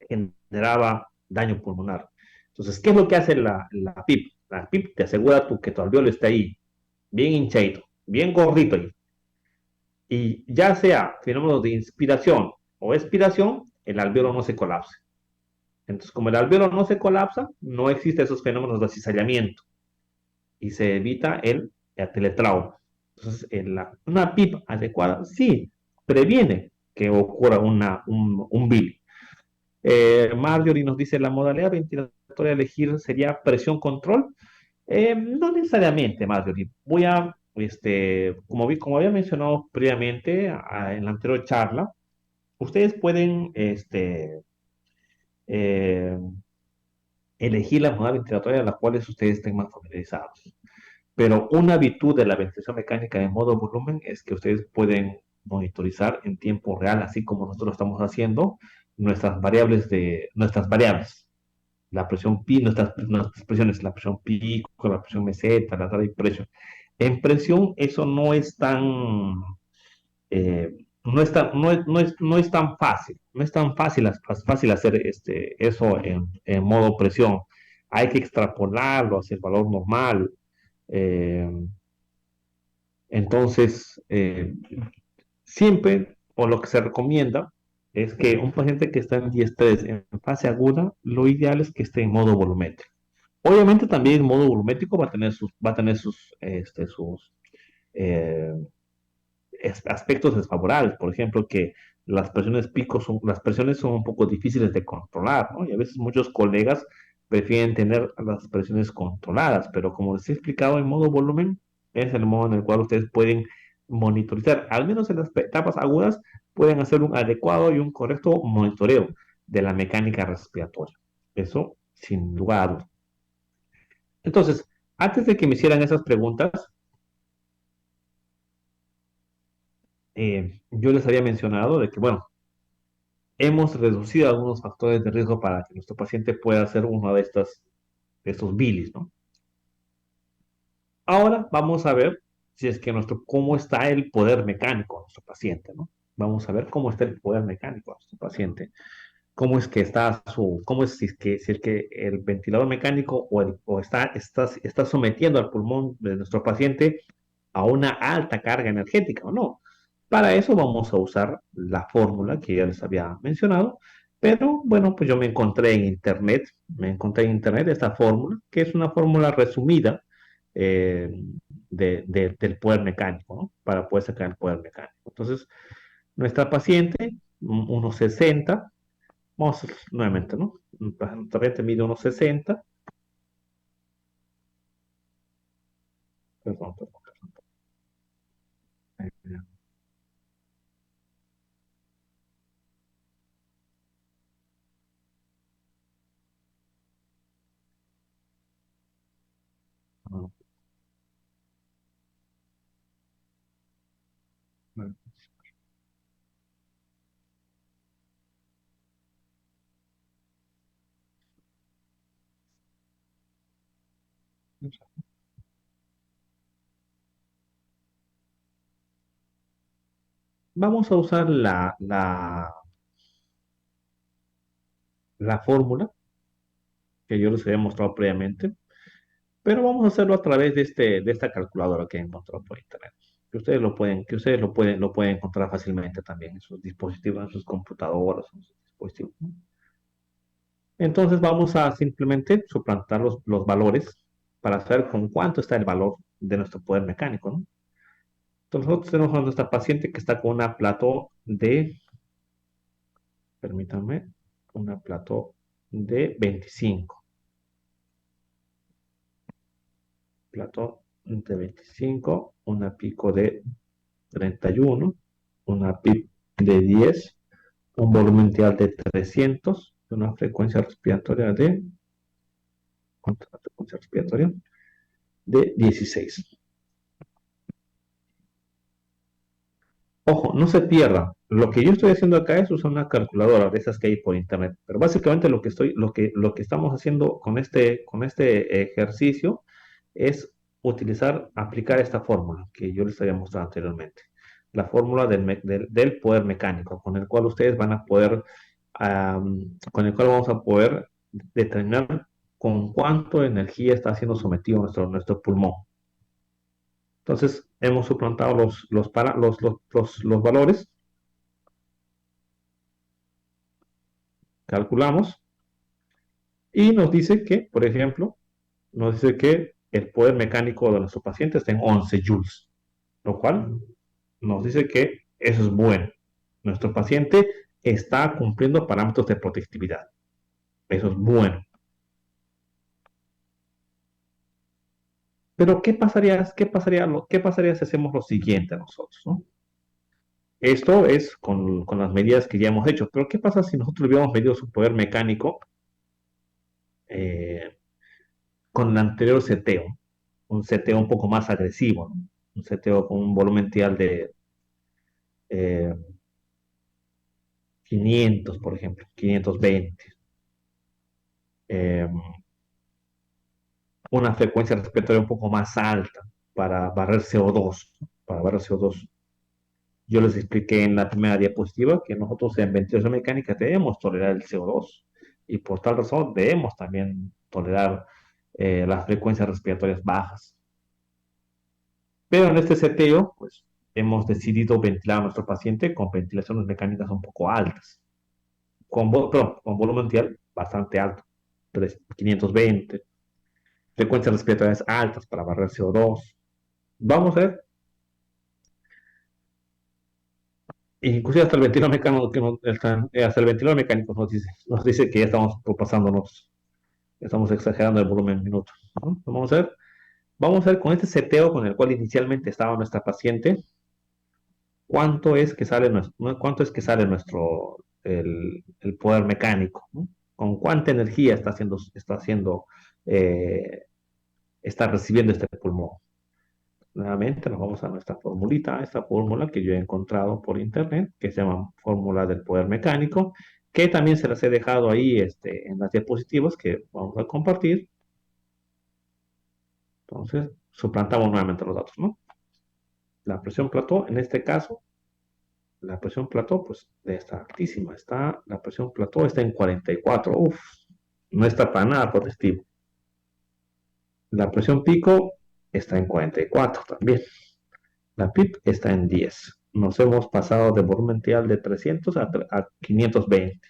generaba daño pulmonar. Entonces, ¿qué es lo que hace la PIP? La PIP te asegura que tu alveolo esté ahí, bien hinchadito, bien gordito ahí. Y ya sea fenómeno de inspiración o expiración, el alveolo no se colapse. Entonces, como el alveolo no se colapsa, no existen esos fenómenos de acizallamiento y se evita el teletrauma. Entonces, una PIP adecuada sí previene que ocurra un BIL. Marjorie nos dice, la modalidad ventilatoria a elegir sería presión control. No necesariamente, Marjorie. Como había mencionado previamente en la anterior charla, ustedes pueden eh, elegir la modalidad ventilatoria a la cual ustedes estén más familiarizados. Pero una virtud de la ventilación mecánica en modo volumen es que ustedes pueden monitorizar en tiempo real, así como nosotros lo estamos haciendo, nuestras variables, la presión pi, nuestras presiones, la presión pico, la presión meseta, la y presión. En presión eso no es tan fácil, no es tan fácil hacer eso en modo presión. Hay que extrapolarlo hacia el valor normal. eh, entonces, siempre, o lo que se recomienda, es que un paciente que está en diestrés en fase aguda, lo ideal es que esté en modo volumétrico. Obviamente también en modo volumétrico va a tener sus eh, aspectos desfavorables. Por ejemplo, que las presiones son un poco difíciles de controlar, ¿no? Y a veces muchos colegas prefieren tener las presiones controladas, pero como les he explicado, en modo volumen es el modo en el cual ustedes pueden monitorizar, al menos en las etapas agudas, pueden hacer un adecuado y un correcto monitoreo de la mecánica respiratoria. Eso sin lugar a dudas. Entonces, antes de que me hicieran esas preguntas, yo les había mencionado de que, bueno, hemos reducido algunos factores de riesgo para que nuestro paciente pueda hacer uno de estos bilis, ¿no? Ahora vamos a ver si es que cómo está el poder mecánico de nuestro paciente, ¿no? Vamos a ver cómo está el poder mecánico de nuestro paciente, cómo es que cómo es si es que el ventilador mecánico está sometiendo al pulmón de nuestro paciente a una alta carga energética o no. Para eso vamos a usar la fórmula que ya les había mencionado, pero bueno, pues yo me encontré en internet esta fórmula, que es una fórmula resumida eh, del poder mecánico, ¿no? Para poder sacar el poder mecánico. Entonces, nuestra paciente, unos 60, vamos nuevamente, ¿no? Nuestra paciente mide unos 60, perdón, perdón. Vamos a usar la fórmula que yo les había mostrado previamente, pero vamos a hacerlo a través de esta calculadora que he encontrado por internet. Que ustedes lo pueden encontrar fácilmente también en sus dispositivos, en sus computadoras, en sus dispositivos, ¿no? Entonces vamos a simplemente suplantar los valores para saber con cuánto está el valor de nuestro poder mecánico, ¿no? Entonces nosotros tenemos a nuestra paciente que está con una plató de, permítanme, una plató de 25. Plató de 25, una pico de 31, una PIP de 10, un volumen ideal de 300, una frecuencia respiratoria de, ¿cuánto es la frecuencia respiratoria? De 16. Ojo, no se pierda. Lo que yo estoy haciendo acá es usar una calculadora de esas que hay por internet. Pero básicamente lo que estamos haciendo con este ejercicio es aplicar esta fórmula que yo les había mostrado anteriormente. La fórmula del poder mecánico, con el cual ustedes van a poder, con el cual vamos a poder determinar con cuánto energía está siendo sometido nuestro pulmón. Entonces, hemos suplantado los valores, calculamos y nos dice que, por ejemplo, nos dice que el poder mecánico de nuestro paciente está en 11 joules, lo cual nos dice que eso es bueno. Nuestro paciente está cumpliendo parámetros de protectividad. Eso es bueno. Pero ¿qué pasaría si hacemos lo siguiente nosotros, ¿no? Esto es con las medidas que ya hemos hecho. Pero ¿qué pasa si nosotros hubiéramos medido su poder mecánico eh, con el anterior seteo? Un seteo un poco más agresivo, ¿no? Un seteo con un volumen tial de eh, 500, por ejemplo, 520. Eh, una frecuencia respiratoria un poco más alta para barrer CO2, ¿no? Para barrer CO2. Yo les expliqué en la primera diapositiva que nosotros en ventilación mecánica debemos tolerar el CO2 y por tal razón debemos también tolerar las frecuencias respiratorias bajas. Pero en este seteo, pues hemos decidido ventilar a nuestro paciente con ventilaciones mecánicas un poco altas, con volumen mundial bastante alto, 520, frecuencias respiratorias altas para barrer CO2. Vamos a ver, inclusive hasta el ventilador mecánico, hasta el ventilador mecánico nos dice que ya estamos pasándonos, estamos exagerando el volumen en minutos, ¿no? Vamos a ver con este seteo con el cual inicialmente estaba nuestra paciente, cuánto es que sale el poder mecánico, ¿no? Con cuánta energía eh, está recibiendo este pulmón. Nuevamente nos vamos a nuestra formulita, esta fórmula que yo he encontrado por internet, que se llama fórmula del poder mecánico, que también se las he dejado ahí en las diapositivas que vamos a compartir. Entonces, suplantamos nuevamente los datos, ¿no? La presión plató, en este caso, la presión plató, pues está altísima. La presión plató está en 44. Uf, no está para nada protestivo. La presión pico está en 44 también. La PIP está en 10. Nos hemos pasado de volumen tial de 300 a 520.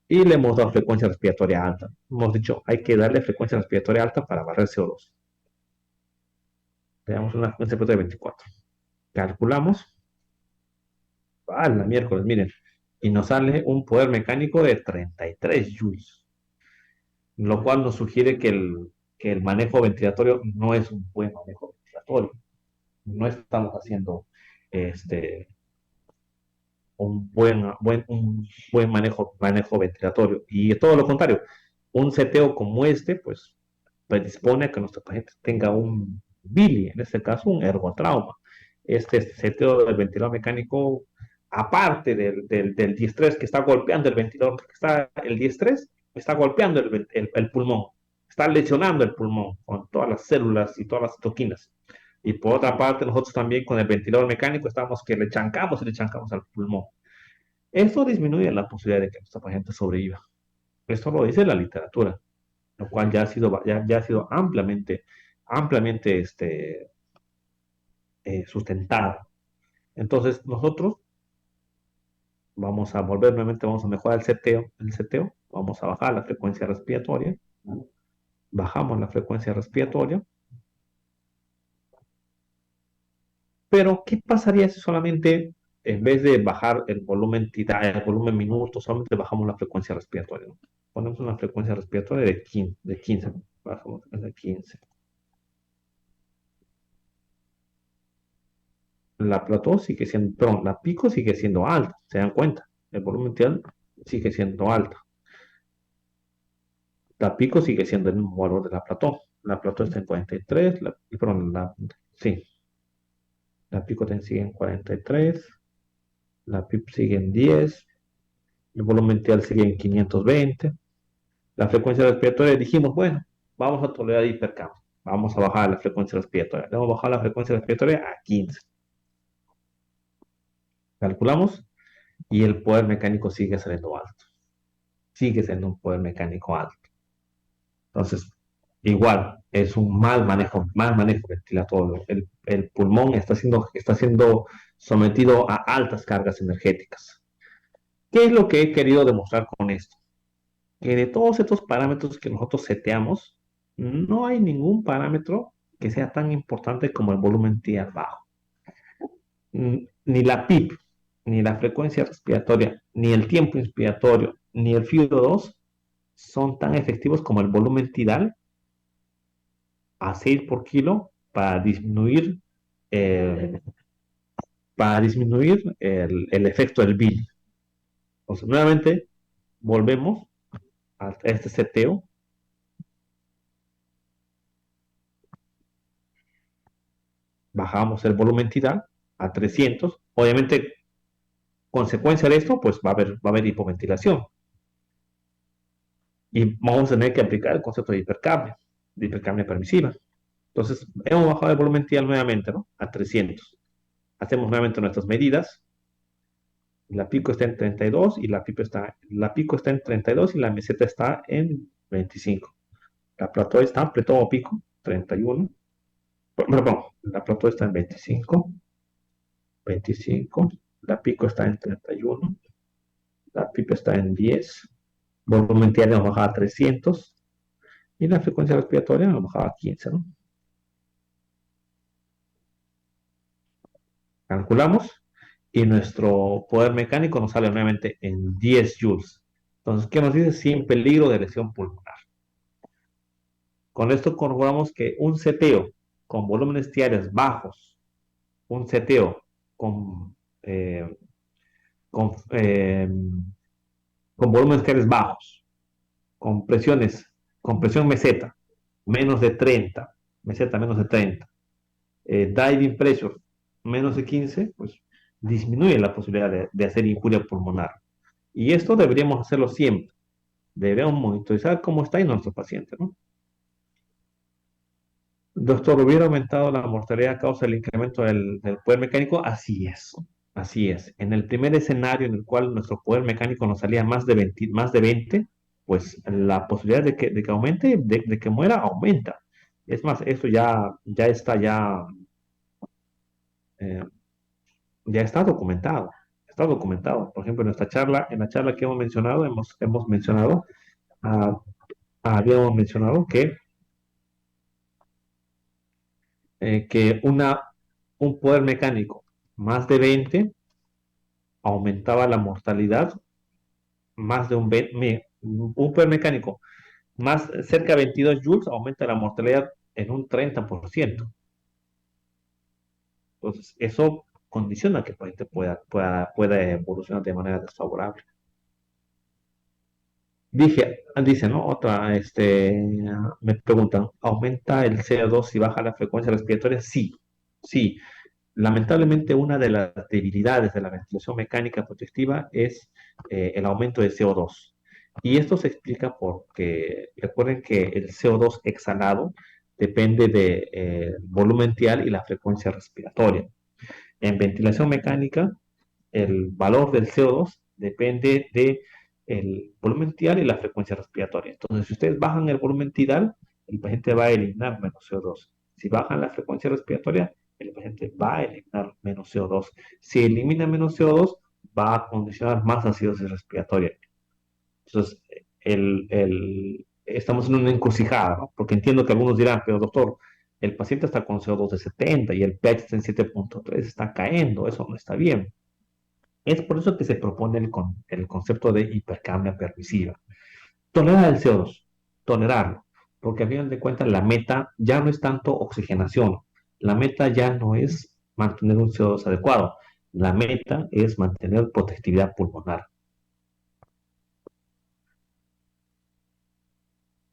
Y le hemos dado frecuencia respiratoria alta. Hemos dicho, hay que darle frecuencia respiratoria alta para barrer CO2. Le damos una frecuencia respiratoria de 24. Calculamos. La miércoles, miren. Y nos sale un poder mecánico de 33 joules, lo cual nos sugiere que el manejo ventilatorio no es un buen manejo ventilatorio. No estamos haciendo este, un buen manejo ventilatorio. Y todo lo contrario, un seteo como este, pues predispone a que nuestro paciente tenga un BILI, en este caso un ergotrauma. este seteo del ventilador mecánico, aparte del diestrés que está golpeando el ventilador, porque está, el diestrés está golpeando el pulmón, está lesionando el pulmón con todas las células y todas las toquinas. Y por otra parte, nosotros también con el ventilador mecánico estamos que le chancamos y le chancamos al pulmón. Esto disminuye la posibilidad de que nuestra paciente sobreviva. Esto lo dice la literatura, lo cual ya ha sido ampliamente sustentado. Entonces, nosotros vamos a volver nuevamente, vamos a mejorar el seteo, vamos a bajar la frecuencia respiratoria, bajamos la frecuencia respiratoria, pero ¿qué pasaría si solamente, en vez de bajar el volumen minuto, solamente bajamos la frecuencia respiratoria, ¿no? Ponemos una frecuencia respiratoria de 15, bajamos de 15. La plató sigue siendo, perdón, la pico sigue siendo alta, se dan cuenta, el volumen inicial sigue siendo alta. La pico sigue siendo el mismo valor de la plató. La plató está en 43, perdón, sí, la pico sigue en 43, la PIP sigue en 10, el volumen inicial sigue en 520. La frecuencia respiratoria dijimos, bueno, vamos a tolerar hipercambio, vamos a bajar la frecuencia respiratoria, vamos a bajar la frecuencia respiratoria a 15. Calculamos y el poder mecánico sigue saliendo alto, sigue siendo un poder mecánico alto. Entonces, igual, es un mal manejo ventilatorio. El pulmón está siendo sometido a altas cargas energéticas. ¿Qué es lo que he querido demostrar con esto? Que de todos estos parámetros que nosotros seteamos, no hay ningún parámetro que sea tan importante como el volumen T bajo. Ni la PIP, ni la frecuencia respiratoria, ni el tiempo inspiratorio, ni el FIO2 son tan efectivos como el volumen tidal a 6 por kilo eh, para disminuir el efecto del bill. Entonces, nuevamente, volvemos a este seteo. Bajamos el volumen tidal a 300. Obviamente, consecuencia de esto, pues va a haber hipoventilación. Y vamos a tener que aplicar el concepto de hipercambio permisiva. Entonces, hemos bajado el volumen tidal nuevamente, ¿no? A 300. Hacemos nuevamente nuestras medidas. La pico está en 32 y la pico está en 32 y la meseta está en 25. La plató está en plató pico, 31. Perdón, la plató está en 25. La pico está en 31. La pico está en 10. Volumen diario nos bajaba a 300 y la frecuencia respiratoria nos bajaba a 15, ¿no? Calculamos y nuestro poder mecánico nos sale nuevamente en 10 joules. Entonces, ¿qué nos dice? Sin peligro de lesión pulmonar. Con esto corroboramos que un seteo con volúmenes diarios bajos, un seteo con, eh, con, eh, con volúmenes diarios bajos, con con presión meseta, menos de 30, meseta menos de 30, diving pressure menos de 15, pues disminuye la posibilidad de hacer injuria pulmonar. Y esto deberíamos hacerlo siempre. Debemos monitorizar cómo está en nuestro paciente, ¿no? Doctor, ¿hubiera aumentado la mortalidad a causa del incremento del poder mecánico? Así es, así es. En el primer escenario en el cual nuestro poder mecánico nos salía más de 20, pues la posibilidad de que aumente, de que muera, aumenta. Es más, eso eh, ya está documentado. Está documentado. Por ejemplo, en la charla que hemos mencionado, hemos mencionado, ah, habíamos mencionado que un poder mecánico más de 20 aumentaba la mortalidad más de un 20, un poder mecánico más cerca de 22 joules aumenta la mortalidad en un 30%. Entonces, eso condiciona que el paciente pueda evolucionar de manera desfavorable. Dice, ¿no? Me preguntan, ¿aumenta el CO2 si baja la frecuencia respiratoria? Sí, sí. Lamentablemente, una de las debilidades de la ventilación mecánica protectiva es el aumento de CO2. Y esto se explica porque recuerden que el CO2 exhalado depende del volumen TIAL y la frecuencia respiratoria. En ventilación mecánica, el valor del CO2 depende del volumen tidal y la frecuencia respiratoria. Entonces, si ustedes bajan el volumen tidal, el paciente va a eliminar menos CO2. Si bajan la frecuencia respiratoria, el paciente va a eliminar menos CO2. Si elimina menos CO2, va a condicionar más acidosis respiratoria. Entonces, estamos en una encrucijada, ¿no? Porque entiendo que algunos dirán, pero doctor, el paciente está con CO2 de 70 y el pH está en 7.3, está cayendo, eso no está bien. Es por eso que se propone el concepto de hipercapnia permisiva. Tolerar el CO2, tolerarlo, porque al final de cuentas la meta ya no es tanto oxigenación, la meta ya no es mantener un CO2 adecuado, la meta es mantener protectividad pulmonar.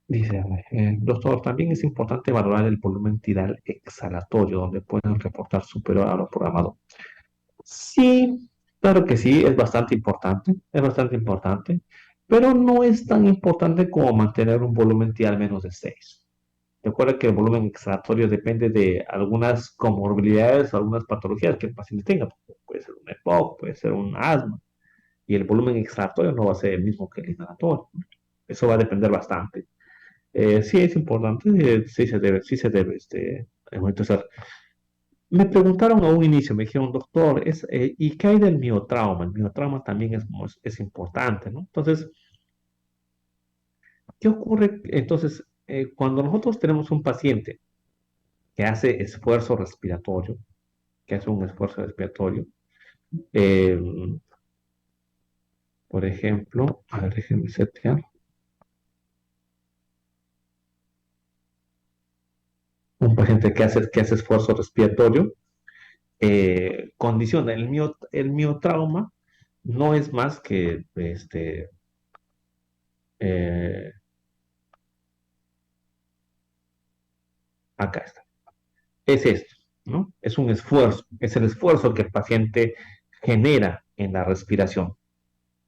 Dice, doctor, también es importante valorar el volumen tidal exhalatorio, donde pueden reportar superior a lo programado. Sí, claro que sí, es bastante importante, pero no es tan importante como mantener un volumen T al menos de 6. Recuerda que el volumen exhalatorio depende de algunas comorbilidades o algunas patologías que el paciente tenga. Puede ser un EPOC, puede ser un asma, y el volumen exhalatorio no va a ser el mismo que el inhalatorio. Eso va a depender bastante. Sí es importante, sí se debe monitorizar. Me preguntaron a un inicio, me dijeron, doctor, ¿y qué hay del miotrauma? El miotrauma también es importante, ¿no? Entonces, ¿qué ocurre? Entonces, cuando nosotros tenemos un paciente que hace esfuerzo respiratorio, que hace un esfuerzo respiratorio, eh, por ejemplo, a ver, déjenme setear, un paciente que hace esfuerzo respiratorio, condiciona el miotrauma, no es más que eh, acá está. Es esto, ¿no? Es un esfuerzo, es el esfuerzo que el paciente genera en la respiración,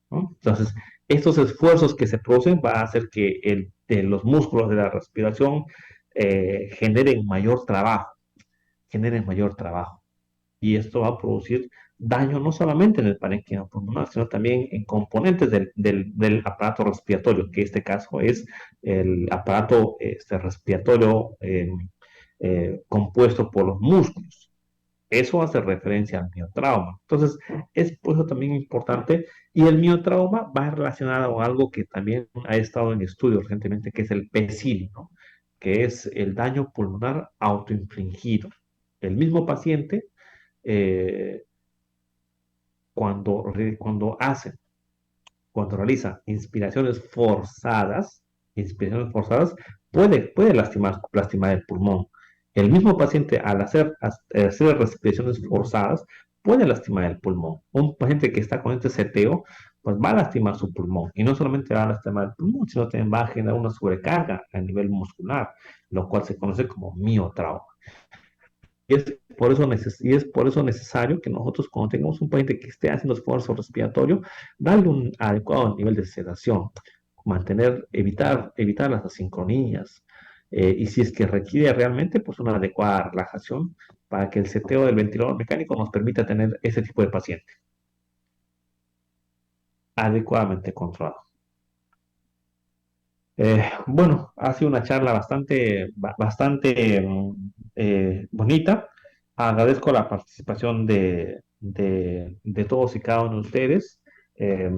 ¿no? Entonces, estos esfuerzos que se producen va a hacer que los músculos de la respiración generen mayor trabajo. Y esto va a producir daño no solamente en el parénquima pulmonar, sino también en componentes del aparato respiratorio, que en este caso es el aparato respiratorio compuesto por los músculos. Eso hace referencia al miotrauma. Entonces, es por eso también importante. Y el miotrauma va relacionado con algo que también ha estado en estudio recientemente, que es el PECIL, ¿no? Que es el daño pulmonar autoinfligido. El mismo paciente, eh, cuando cuando realiza inspiraciones forzadas puede lastimar el pulmón. El mismo paciente al hacer respiraciones forzadas puede lastimar el pulmón. Un paciente que está con este seteo, pues va a lastimar su pulmón. Y no solamente va a lastimar el pulmón, sino también va a generar una sobrecarga a nivel muscular, lo cual se conoce como miotrauma. Y es por eso necesario que nosotros, cuando tengamos un paciente que esté haciendo esfuerzo respiratorio, darle un adecuado nivel de sedación, evitar las asincronías, y si es que requiere realmente, pues una adecuada relajación para que el seteo del ventilador mecánico nos permita tener ese tipo de paciente adecuadamente controlado. Bueno, ha sido una charla bastante bonita. Agradezco la participación de todos y cada uno de ustedes. Eh,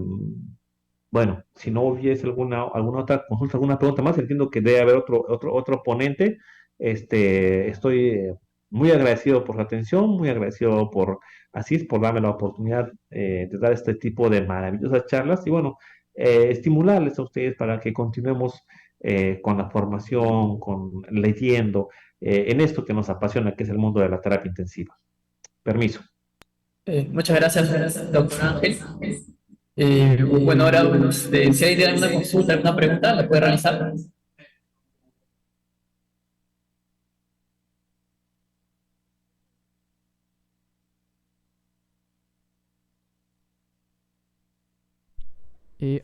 bueno, si no hubiese alguna otra consulta, alguna pregunta más, entiendo que debe haber otro ponente. Estoy muy agradecido por su atención, muy agradecido por Asís, por darme la oportunidad de dar este tipo de maravillosas charlas y bueno, estimularles a ustedes para que continuemos con la formación, con leyendo, en esto que nos apasiona, que es el mundo de la terapia intensiva. Permiso. Muchas gracias, doctor Ángel. Bueno, ahora, si hay alguna consulta, alguna pregunta, la puede realizar.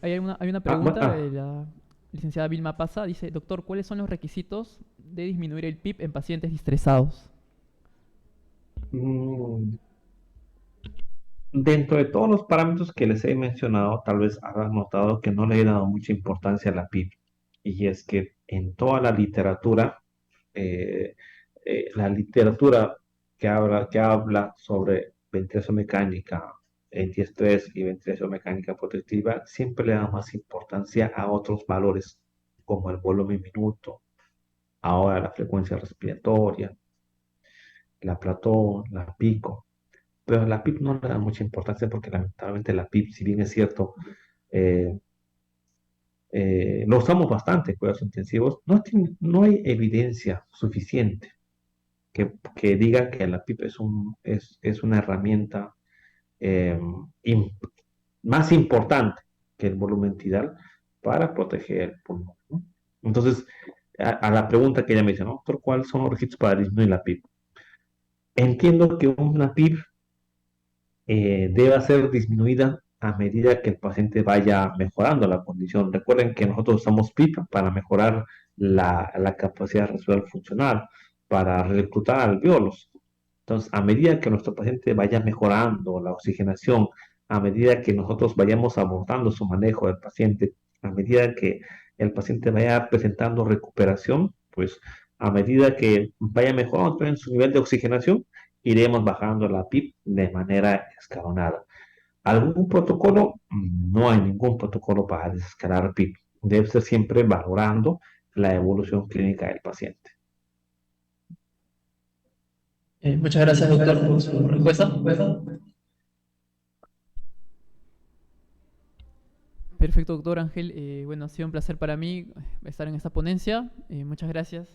Hay una Ah, pregunta de la licenciada Vilma Pasa. Dice, doctor, ¿cuáles son los requisitos de disminuir el PIB en pacientes estresados? mm, Dentro de todos los parámetros que les he mencionado, tal vez habrán notado que no le he dado mucha importancia a la PIB. Y es que en toda eh, la literatura que habla sobre ventilación mecánica, antiestrés y ventilación mecánica protectiva, siempre le da más importancia a otros valores, como el volumen minuto, ahora la frecuencia respiratoria, la platón, la pico. Pero a la PIB no le da mucha importancia porque lamentablemente la PIB, si bien es cierto, eh, lo usamos bastante en cuidados intensivos, no hay evidencia suficiente que diga que la PIB es una herramienta eh, im- más importante que el volumen tidal para proteger el pulmón, ¿no? Entonces, a la pregunta que ella me dice, ¿no? Doctor, ¿cuáles son los requisitos para disminuir la PIB? Entiendo que una PIB debe ser disminuida a medida que el paciente vaya mejorando la condición. Recuerden que nosotros usamos PIP para mejorar la capacidad residual funcional, para reclutar alveolos. Entonces, a medida que nuestro paciente vaya mejorando la oxigenación, a medida que nosotros vayamos abordando su manejo del paciente, a medida que el paciente vaya presentando recuperación, pues a medida que vaya mejorando también su nivel de oxigenación, iremos bajando la PIB de manera escalonada. ¿Algún protocolo? No hay ningún protocolo para desescalar PIB. Debe ser siempre valorando la evolución clínica del paciente. Muchas gracias, doctor, por su respuesta. Perfecto, doctor Ángel. Bueno, ha sido un placer para mí estar en esta ponencia. Muchas gracias.